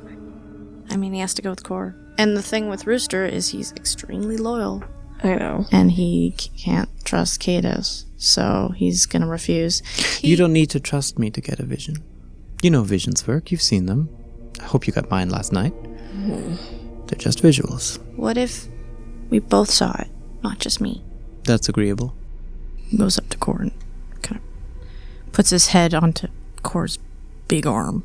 I mean, he has to go with Cor. And the thing with Rooster is he's extremely loyal. I know. And he can't trust Cadis, so he's gonna refuse. You don't need to trust me to get a vision. You know visions work. You've seen them. I hope you got mine last night. They're just visuals. What if we both saw it, not just me? That's agreeable. He goes up to Cor and kind of puts his head onto Cor's big arm.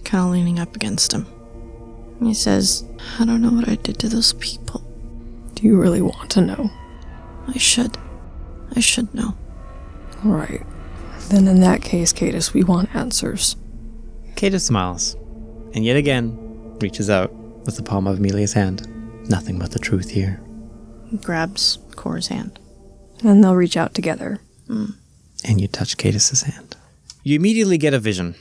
Kind of leaning up against him. And he says, I don't know what I did to those people. Do you really want to know? I should know. Alright. Then in that case, Cadis, we want answers. Kata smiles, and yet again reaches out with the palm of Amelia's hand. Nothing but the truth here. He grabs Cor's hand. And they'll reach out together. And you touch Cadis's hand. You immediately get a vision.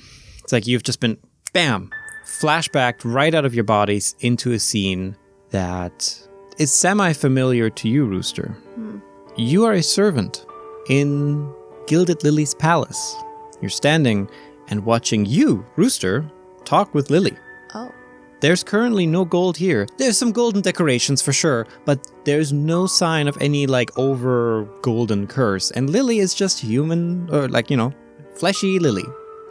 It's like you've just been, bam, flashbacked right out of your bodies into a scene that is semi-familiar to you, Rooster. You are a servant in Gilded Lily's palace. You're standing and watching you, Rooster, talk with Lily. Oh. There's currently no gold here. There's some golden decorations for sure, but there's no sign of any over golden curse. And Lily is just human, or fleshy Lily.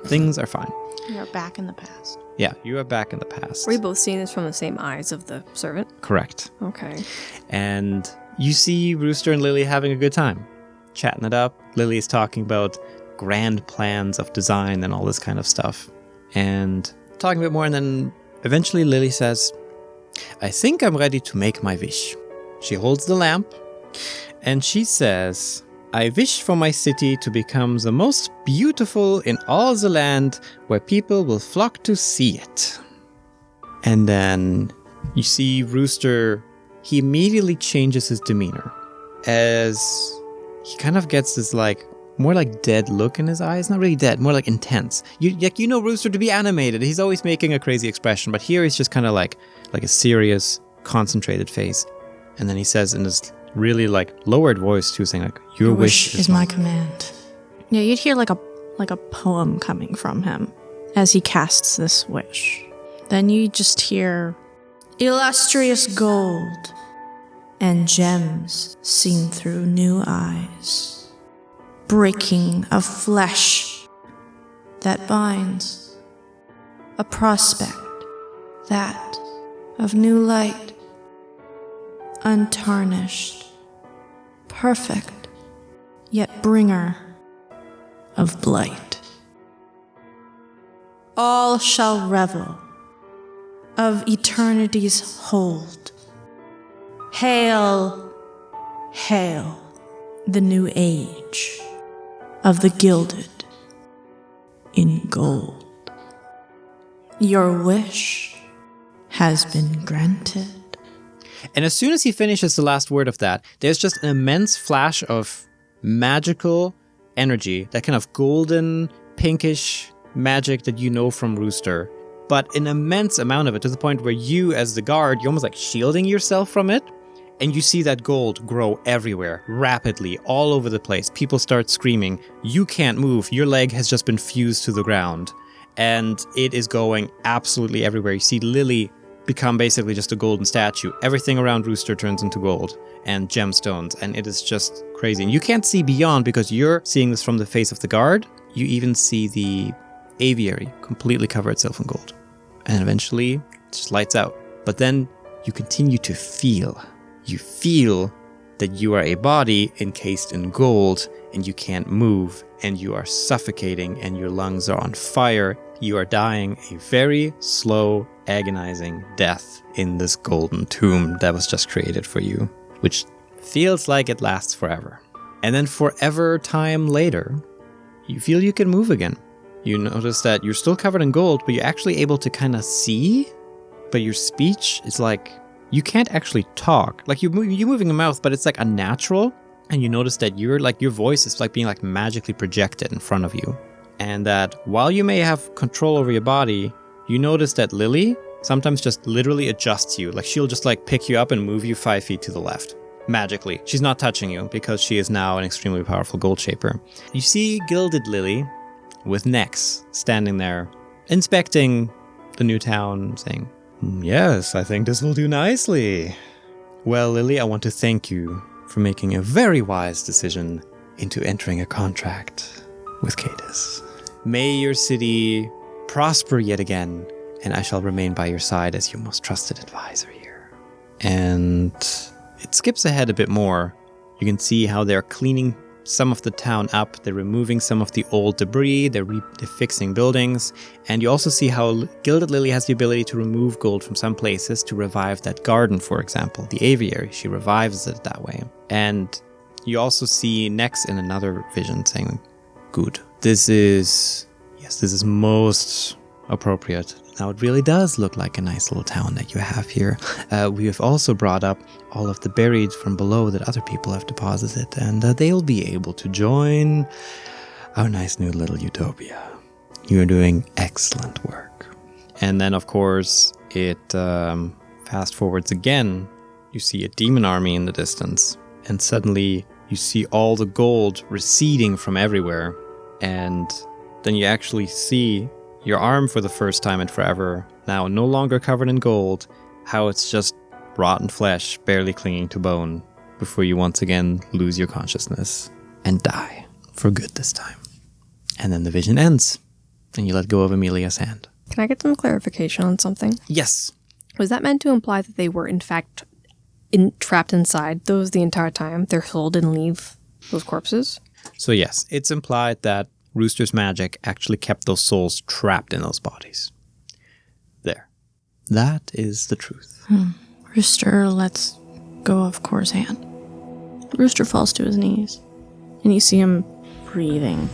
Things are fine. You're back in the past. Yeah, you are back in the past. Are we both seeing this from the same eyes of the servant? Correct. Okay. And you see Rooster and Lily having a good time, chatting it up. Lily's talking about grand plans of design and all this kind of stuff. And talking a bit more, and then eventually Lily says, I think I'm ready to make my wish. She holds the lamp, and she says, I wish for my city to become the most beautiful in all the land, where people will flock to see it. And then you see Rooster, he immediately changes his demeanor as he kind of gets this more dead look in his eyes. Not really dead, more intense. You know Rooster to be animated. He's always making a crazy expression, but here he's just kind of like a serious, concentrated face. And then he says in this really lowered voice too, saying your wish is my command. Yeah, you'd hear like a poem coming from him as he casts this wish. Then you just hear illustrious gold and gems seen through new eyes, breaking of flesh that binds, a prospect that of new light, untarnished, perfect, yet bringer of blight. All shall revel of eternity's hold. Hail, hail, the new age of the gilded in gold. Your wish has been granted. And as soon as he finishes the last word of that, there's just an immense flash of magical energy, that kind of golden, pinkish magic that you know from Rooster, but an immense amount of it, to the point where you, as the guard, you're almost shielding yourself from it, and you see that gold grow everywhere, rapidly, all over the place. People start screaming, you can't move, your leg has just been fused to the ground, and it is going absolutely everywhere. You see Lily become basically just a golden statue. Everything around Rooster turns into gold and gemstones, and it is just crazy. And you can't see beyond because you're seeing this from the face of the guard. You even see the aviary completely cover itself in gold. And eventually, it just lights out. But then you continue to feel. You feel that you are a body encased in gold, and you can't move, and you are suffocating, and your lungs are on fire. You are dying a very slow, agonizing death in this golden tomb that was just created for you, which feels like it lasts forever. And then forever time later, you feel you can move again. You notice that you're still covered in gold, but you're actually able to kind of see, but your speech is you can't actually talk. You're moving your mouth, but it's unnatural. And you notice that your voice is like being like magically projected in front of you. And that while you may have control over your body, you notice that Lily sometimes just literally adjusts you. Like she'll just like pick you up and move you 5 feet to the left. Magically. She's not touching you because she is now an extremely powerful gold shaper. You see Gilded Lily with Nex standing there, inspecting the new town, saying, "Yes, I think this will do nicely. Well, Lily, I want to thank you for making a very wise decision into entering a contract with Cadis. May your city prosper yet again, and I shall remain by your side as your most trusted advisor here." And it skips ahead a bit more. You can see how they're cleaning some of the town up. They're removing some of the old debris. They're fixing buildings. And you also see how Gilded Lily has the ability to remove gold from some places to revive that garden, for example, the aviary. She revives it that way. And you also see Nex in another vision saying, "Good. This is most appropriate. Now it really does look like a nice little town that you have here. We have also brought up all of the buried from below that other people have deposited, and they'll be able to join our nice new little utopia. You are doing excellent work." And then, of course, it fast forwards again. You see a demon army in the distance, and suddenly you see all the gold receding from everywhere, and then you actually see your arm for the first time in forever, now no longer covered in gold, how it's just rotten flesh barely clinging to bone before you once again lose your consciousness and die for good this time. And then the vision ends, and you let go of Amelia's hand. Can I get some clarification on something? Yes. Was that meant to imply that they were, in fact, trapped inside those the entire time? Their soul didn't leave those corpses? So yes, it's implied that Rooster's magic actually kept those souls trapped in those bodies. There. That is the truth. Rooster lets go of Core's hand. Rooster falls to his knees, and you see him breathing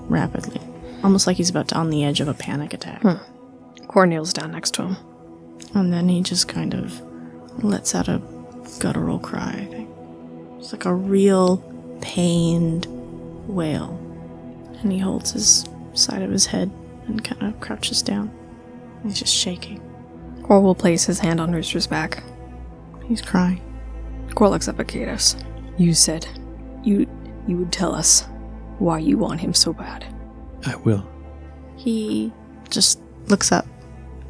rapidly, almost like he's about to on the edge of a panic attack. Core kneels down next to him. And then he just kind of lets out a guttural cry. It's like a real pained wail. And he holds his side of his head and kind of crouches down. He's just shaking. Core will place his hand on Rooster's back. He's crying. Core looks up at Cadis. You said you would tell us why you want him so bad. I will. He just looks up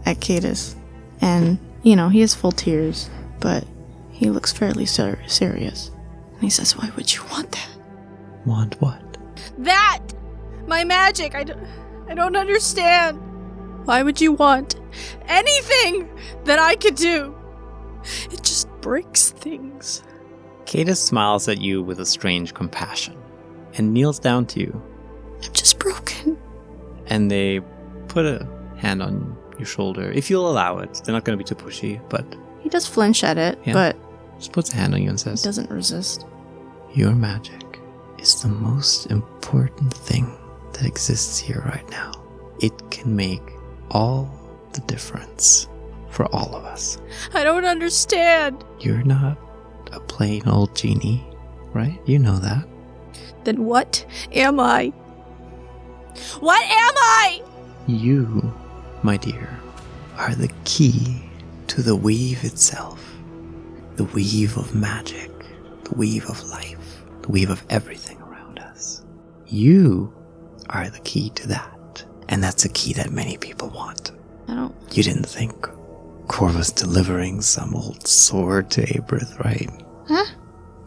at Cadis. And, he has full tears, but he looks fairly serious. And he says, "Why would you want that?" Want what? That! My magic! I don't understand. Why would you want anything that I could do? It just breaks things. Cadis smiles at you with a strange compassion and kneels down to you. I'm just broken. And they put a hand on your shoulder. If you'll allow it. They're not going to be too pushy, but... He does flinch at it, but... Just puts a hand on you and says... He doesn't resist. Your magic is the most important thing that exists here right now. It can make all the difference for all of us. I don't understand. You're not a plain old genie, right? You know that. Then what am I? What am I? You, my dear, are the key to the weave itself. The weave of magic, the weave of life, the weave of everything around us. You are the key to that. And that's a key that many people want. You didn't think Cor was delivering some old sword to Abrith, right? Huh?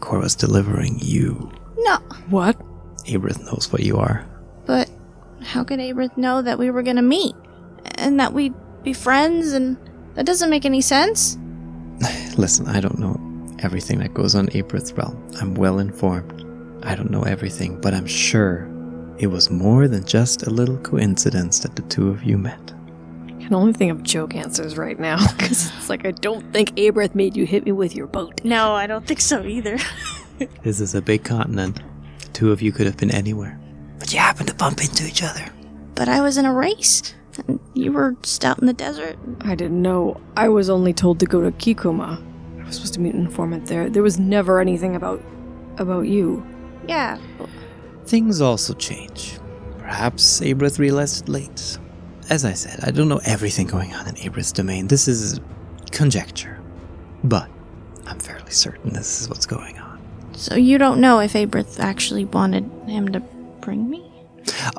Cor was delivering you. No. What? Abrith knows what you are. But how could Abrith know that we were gonna meet? And that we'd be friends, and that doesn't make any sense. Listen, I don't know everything that goes on Abrith's realm. I'm well informed. I don't know everything, but I'm sure it was more than just a little coincidence that the two of you met. I can only think of joke answers right now, because it's like, I don't think Abrith made you hit me with your boat. No, I don't think so either. This is a big continent. The two of you could have been anywhere. But you happened to bump into each other. But I was in a race, and you were just out in the desert. I didn't know. I was only told to go to Kikuma. I was supposed to meet an informant there. There was never anything about about you. Yeah. Things also change. Perhaps Abrith realized it late. As I said, I don't know everything going on in Abrith's domain. This is conjecture. But I'm fairly certain this is what's going on. So you don't know if Abrith actually wanted him to bring me?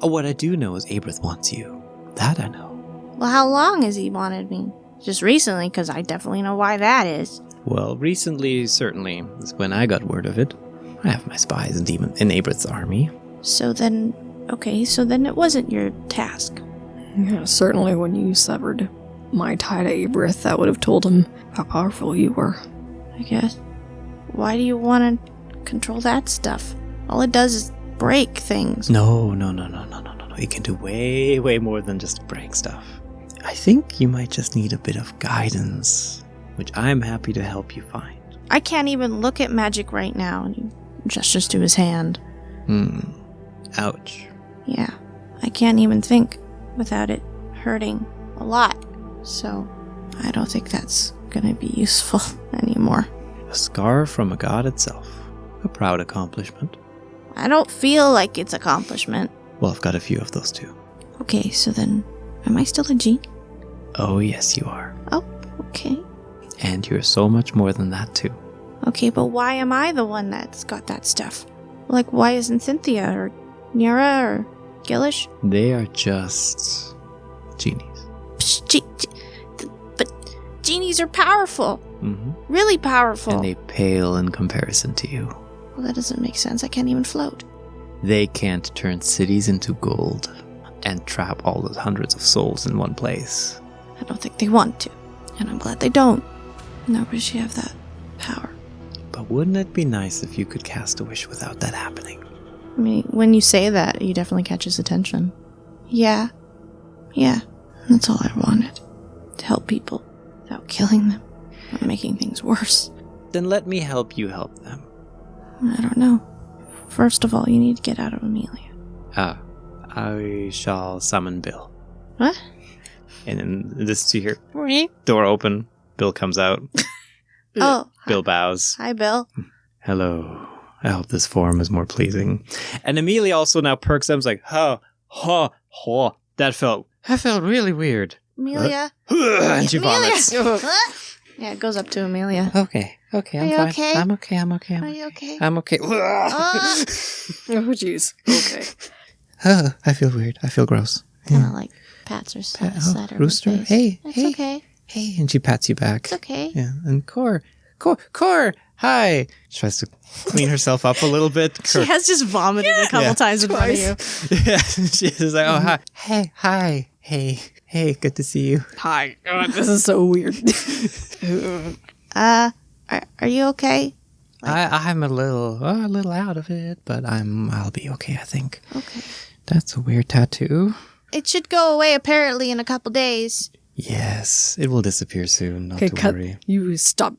What I do know is Abrith wants you. That I know. Well, how long has he wanted me? Just recently, because I definitely know why that is. Well, recently, certainly, is when I got word of it. I have my spies in Abrith's army. So then it wasn't your task. Yeah, certainly when you severed my tie to Abrith, that would have told him how powerful you were. I guess. Why do you want to control that stuff? All it does is break things. No. You can do way, way more than just break stuff. I think you might just need a bit of guidance, which I'm happy to help you find. I can't even look at magic right now. And he gestures to his hand. Ouch. Yeah. I can't even think without it hurting a lot. So, I don't think that's gonna be useful anymore. A scar from a god itself. A proud accomplishment. I don't feel like it's accomplishment. Well, I've got a few of those too. Okay, so then, am I still a genie? Oh, yes, you are. Oh, okay. And you're so much more than that too. Okay, but why am I the one that's got that stuff? Like, why isn't Cynthia or Nira or Gillish? They are just genies. Psh, but genies are powerful. Mm-hmm. Really powerful. And they pale in comparison to you. Well, that doesn't make sense. I can't even float. They can't turn cities into gold and trap all those hundreds of souls in one place. I don't think they want to. And I'm glad they don't. Nobody should have that power. But wouldn't it be nice if you could cast a wish without that happening? I mean, when you say that, you definitely catch his attention. Yeah. That's all I wanted. To help people without killing them. Not making things worse. Then let me help you help them. I don't know. First of all, you need to get out of Amelia. I shall summon Bill. What? And then this you hear, door open, Bill comes out. Oh. Bill bows. Hi, Bill. Hello. I hope this form is more pleasing. And Amelia also now perks up and is like, that felt really weird. Amelia. And she vomits. Yeah, it goes up to Amelia. Okay, I'm fine. Okay? I'm okay. Are you okay? I'm okay. Oh, jeez. Okay. I feel weird. I feel gross. Kind of like pats her side her Rooster. face. Hey. It's okay. Hey, and she pats you back. It's okay. Yeah, and Core, hi. She tries to clean herself up a little bit. She has just vomited a couple times in front of you. Yeah, she's like, oh, hi. Hey, good to see you. Hi. God, this is so weird. Are you okay? I'm a little out of it, but I'll be okay, I think. Okay. That's a weird tattoo. It should go away apparently in a couple days. Yes, it will disappear soon, not Okay, to cut. worry. You stop.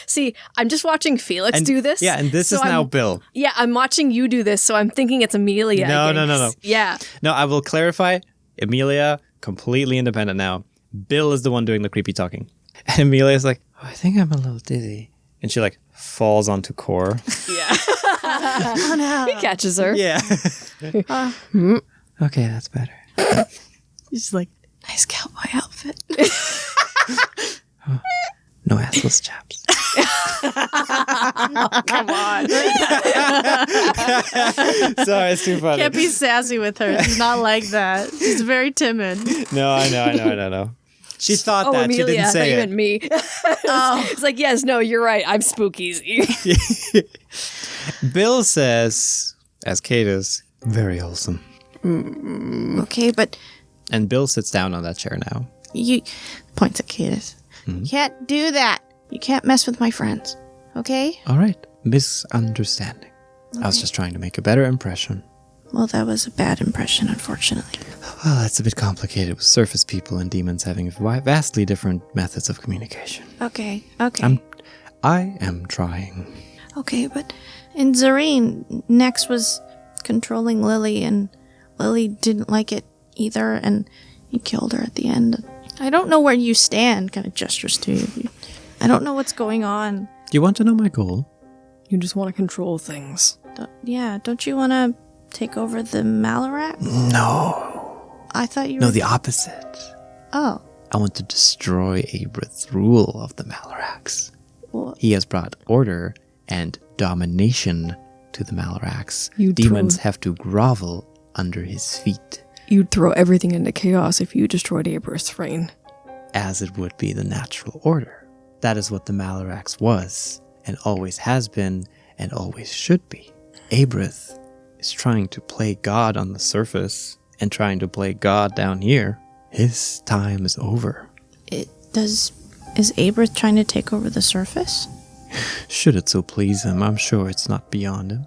See, I'm just watching Felix do this. Yeah, and this so is now Bill. Yeah, I'm watching you do this, so I'm thinking it's Amelia. No. Yeah. No, I will clarify. Amelia, completely independent now. Bill is the one doing the creepy talking. And Amelia's like, I think I'm a little dizzy. And she like falls onto Core. Yeah. Oh no. He catches her. Yeah. Okay, that's better. She's like, nice cowboy outfit. No assless chaps. Come on. Sorry, it's too funny. Can't be sassy with her. She's not like that. She's very timid. No, I know. She thought that. Amelia, She didn't say not it. even me. It's like, yes, no, you're right. I'm spookies. Bill says, as Kate is, very wholesome. Okay, but And Bill sits down on that chair now. you points at Cadis. You can't do that. You can't mess with my friends. Okay? All right. Misunderstanding. I was just trying to make a better impression. Well, that was a bad impression, unfortunately. Well, it's a bit complicated with surface people and demons having vastly different methods of communication. Okay. I am trying. Okay, but in Zareen, Nex was controlling Lily, and Lily didn't like it either, and he killed her at the end. I don't know where you stand, kind of gestures to you. I don't know what's going on. Do you want to know my goal? You just want to control things. Don't you want to take over the Malarax? No. I thought you were... No, the opposite. Oh. I want to destroy Abrith's rule of the Malarax. Well, He has brought order and domination to the Malarax. You'd Demons throw- have to grovel under his feet, You'd throw everything into chaos if you destroyed Aberth's reign. as it would be the natural order. That is what the Malarax was, and always has been, and always should be. Abrith is trying to play God on the surface, and trying to play God down here. His time is over. Is Abrith trying to take over the surface? Should it so please him, I'm sure it's not beyond him.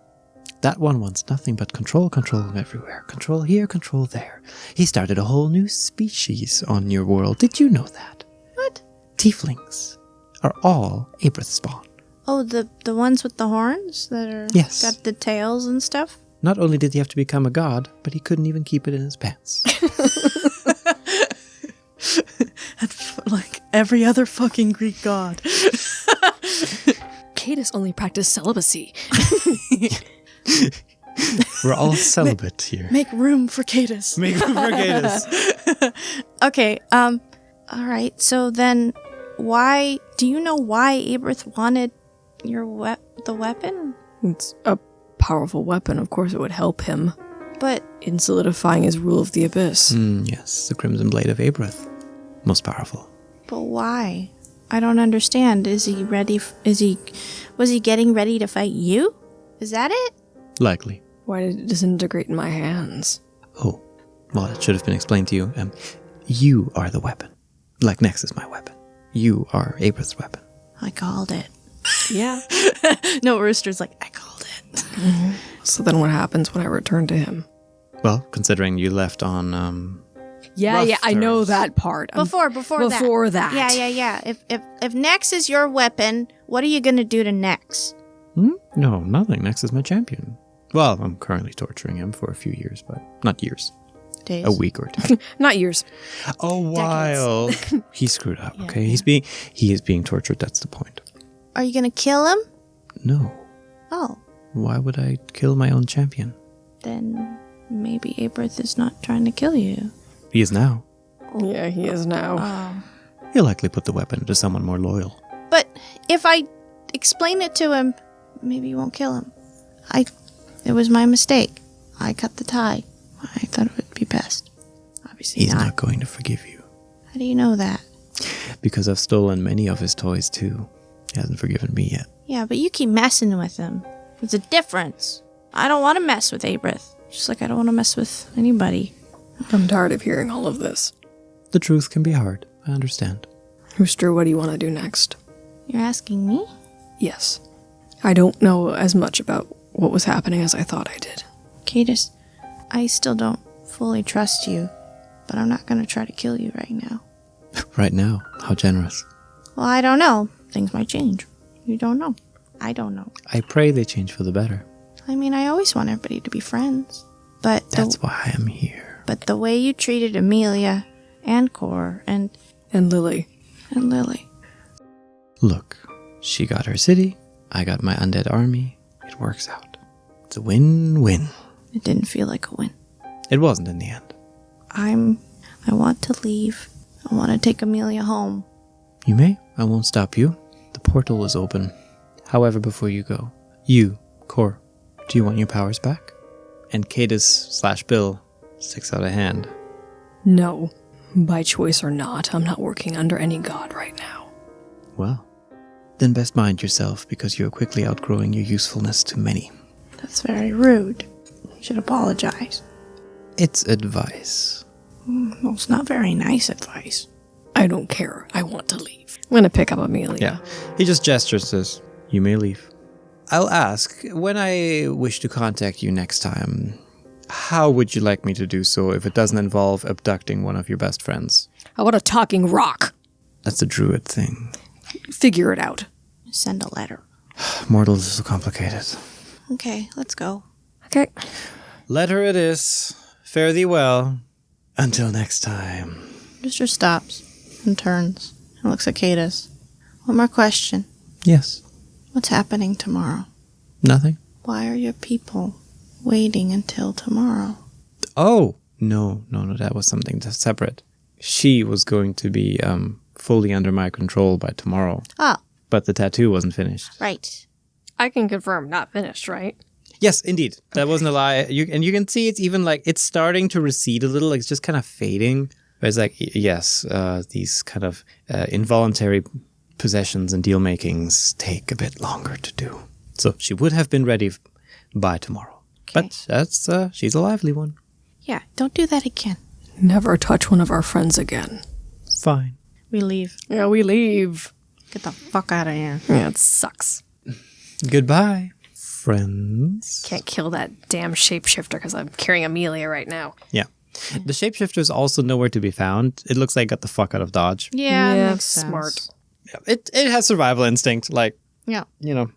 That one wants nothing but control everywhere. Control here, control there. He started a whole new species on your world. Did you know that? What? Tieflings are all Abrith spawn. Oh, the ones with the horns that are... Yes. Got the tails and stuff? Not only did he have to become a god, but he couldn't even keep it in his pants. Like every other fucking Greek god. Cadus only practiced celibacy. We're all celibate here. Make room for Cadus. Make room for Cadus. Okay, all right, so then why... Do you know why Abrith wanted the weapon? It's a powerful weapon. Of course it would help him But in solidifying his rule of the Abyss. Yes, the Crimson Blade of Abrith. Most powerful. why? I don't understand. Was he getting ready to fight you? Is that it? Likely. Why did it disintegrate in my hands? Oh, well, it should have been explained to you. You are the weapon. Like Nex is my weapon. You are Abrith's weapon. I called it. Yeah. No, Rooster's like, I called it. So then what happens when I return to him? Well, considering you left on, Yeah, Rough yeah, I know terms. that part. Before that. that. Yeah. If Nex is your weapon, what are you gonna do to Nex? No, nothing. Nex is my champion. Well, I'm currently torturing him for a few years, but not years. Days. A week or two. Not years. A while. He screwed up, okay? He is being tortured, that's the point. Are you gonna kill him? No. Oh, Why would I kill my own champion? then maybe Abrith is not trying to kill you. He is now. Yeah, he is now. Oh. He'll likely put the weapon to someone more loyal. But if I explain it to him, maybe you won't kill him. It was my mistake. I cut the tie. I thought it would be best. Obviously He's not going to forgive you. How do you know that? Because I've stolen many of his toys, too. He hasn't forgiven me yet. Yeah, but you keep messing with him. There's a difference. I don't want to mess with Abrith. Just like I don't want to mess with anybody. I'm tired of hearing all of this. The truth can be hard. I understand. Rooster, what do you want to do next? You're asking me? Yes. I don't know as much about what was happening as I thought I did. Cadus, I still don't fully trust you, but I'm not going to try to kill you right now. Right now, how generous. Well, I don't know. Things might change. You don't know. I don't know. I pray they change for the better. I mean, I always want everybody to be friends. But That's why I am here. But the way you treated Amelia and Cor and Lily. Lily. Look, she got her city, I got my undead army. It works out. It's a win-win. It didn't feel like a win. It wasn't in the end. I want to leave. I want to take Amelia home. You may. I won't stop you. The portal is open. However, before you go, you, Cor, do you want your powers back? And Cadus/Bill sticks out a hand. No. By choice or not, I'm not working under any god right now. Well, then best mind yourself, because you're quickly outgrowing your usefulness to many. That's very rude. You should apologize. It's advice. Well, it's not very nice advice. I don't care. I want to leave. I'm gonna pick up Amelia. Yeah. He just gestures, says, you may leave. I'll ask, when I wish to contact you next time, how would you like me to do so if it doesn't involve abducting one of your best friends? How about a talking rock? That's a druid thing. Figure it out. Send a letter. Mortals is so complicated. Okay, let's go. Okay. Letter it is. Fare thee well. Until next time. Rooster stops and turns and looks at Cadus. One more question. Yes. What's happening tomorrow? Nothing. Why are your people waiting until tomorrow? Oh, no, that was something separate. She was going to be fully under my control by tomorrow. Oh, But the tattoo wasn't finished. right. I can confirm, not finished, right? Yes, indeed. That wasn't a lie. You can see it's even like, it's starting to recede a little. Like, it's just kind of fading. But it's like, yes, these kind of involuntary possessions and deal makings take a bit longer to do. So she would have been ready by tomorrow. Okay. But that's she's a lively one. Yeah, don't do that again. Never touch one of our friends again. Fine. We leave. Yeah, we leave. Get the fuck out of here. Yeah, it sucks. Goodbye, friends. Can't kill that damn shapeshifter because I'm carrying Amelia right now. Yeah. The shapeshifter is also nowhere to be found. It looks like it got the fuck out of Dodge. Yeah, makes smart. sense. Yeah, it has survival instinct, like, Yeah. you know.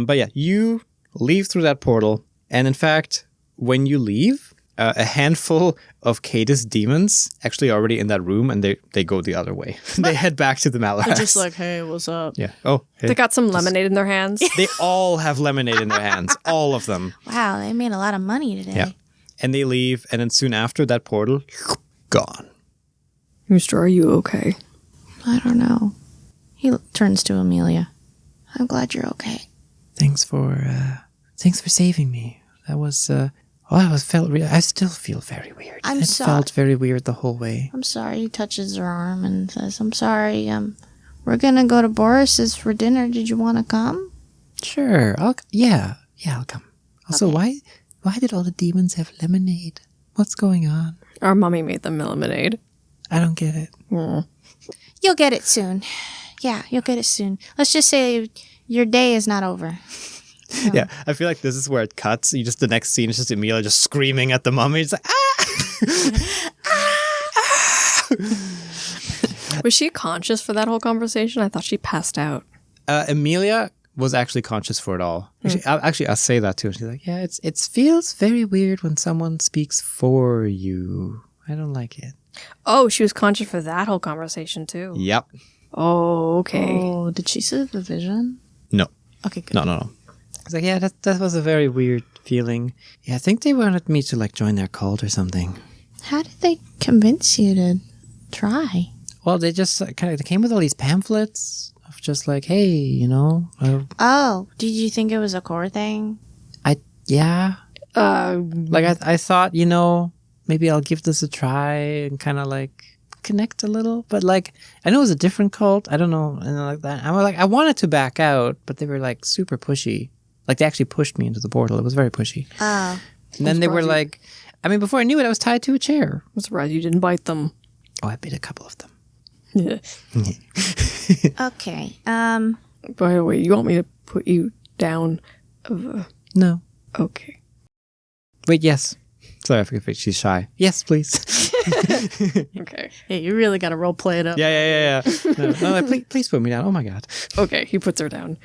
But yeah, you leave through that portal. And in fact, when you leave, a handful of Cadis demons actually already in that room, and they go the other way. They head back to the Malras. Just like, hey, what's up? Yeah. Oh, hey. They got some lemonade in their hands. They all have lemonade in their hands. All of them. Wow, they made a lot of money today. Yeah. And they leave, and then soon after, that portal, gone. Mr. Are you okay? I don't know. He turns to Amelia. I'm glad you're okay. Thanks for saving me. That was I still feel very weird. I'm It sorry. felt very weird the whole way. I'm sorry. He touches her arm and says, I'm sorry. We're gonna go to Boris's for dinner. Did you want to come? Sure. I'll come. Also, why did all the demons have lemonade? What's going on? Our mommy made them lemonade. I don't get it. You'll get it soon. Yeah, you'll get it soon. Let's just say your day is not over. Yeah, I feel like this is where it cuts. The next scene is just Amelia just screaming at the mummy. It's like, Was she conscious for that whole conversation? I thought she passed out. Amelia was actually conscious for it all. I'll say that too. She's like, yeah, it feels very weird when someone speaks for you. I don't like it. Oh, she was conscious for that whole conversation too. Yep. Oh, okay. Oh, did she see the vision? No. Okay, good. No. It's like, yeah, that was a very weird feeling. Yeah, I think they wanted me to like join their cult or something. How did they convince you to try? Well, they just they came with all these pamphlets of just like, hey, Oh, did you think it was a core thing? yeah. Like I thought, maybe I'll give this a try and kind of like connect a little, but like I know it was a different cult. I don't know, and like that. I wanted to back out, but they were like super pushy. Like they actually pushed me into the portal. It was very pushy. Oh. And then they were like, before I knew it, I was tied to a chair. I'm surprised you didn't bite them. Oh, I bit a couple of them. Yeah. Okay. By the way, you want me to put you down? No. Okay. Wait, yes. Sorry, I forget she's shy. Yes, please. Okay. Yeah, you really got to role play it up. Yeah. No, please put me down. Oh my god. Okay, he puts her down.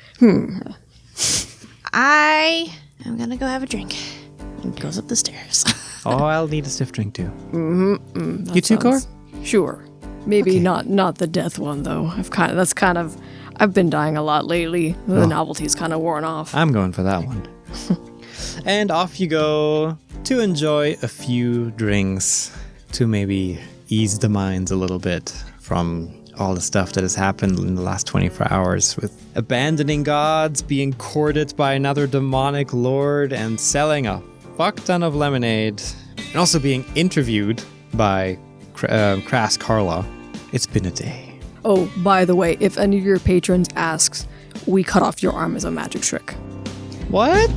I am going to go have a drink. And goes up the stairs. Oh, I'll need a stiff drink too. You too, Cor? Sure. Maybe Okay. not the death one though. I've been dying a lot lately. The novelty's kind of worn off. I'm going for that one. And off you go to enjoy a few drinks to maybe ease the minds a little bit from all the stuff that has happened in the last 24 hours with abandoning gods, being courted by another demonic lord, and selling a fuck ton of lemonade, and also being interviewed by Crass Carla. It's been a day. Oh, by the way, if any of your patrons asks, we cut off your arm as a magic trick. What?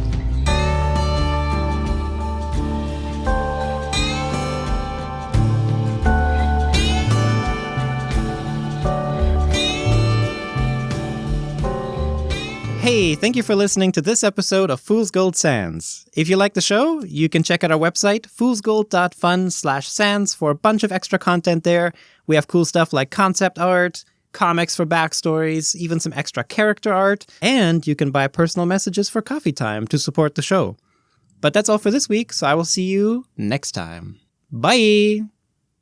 Hey, thank you for listening to this episode of Fool's Gold Sands. If you like the show, you can check out our website, foolsgold.fun/sands, for a bunch of extra content there. We have cool stuff like concept art, comics for backstories, even some extra character art, and you can buy personal messages for coffee time to support the show. But that's all for this week, so I will see you next time. Bye!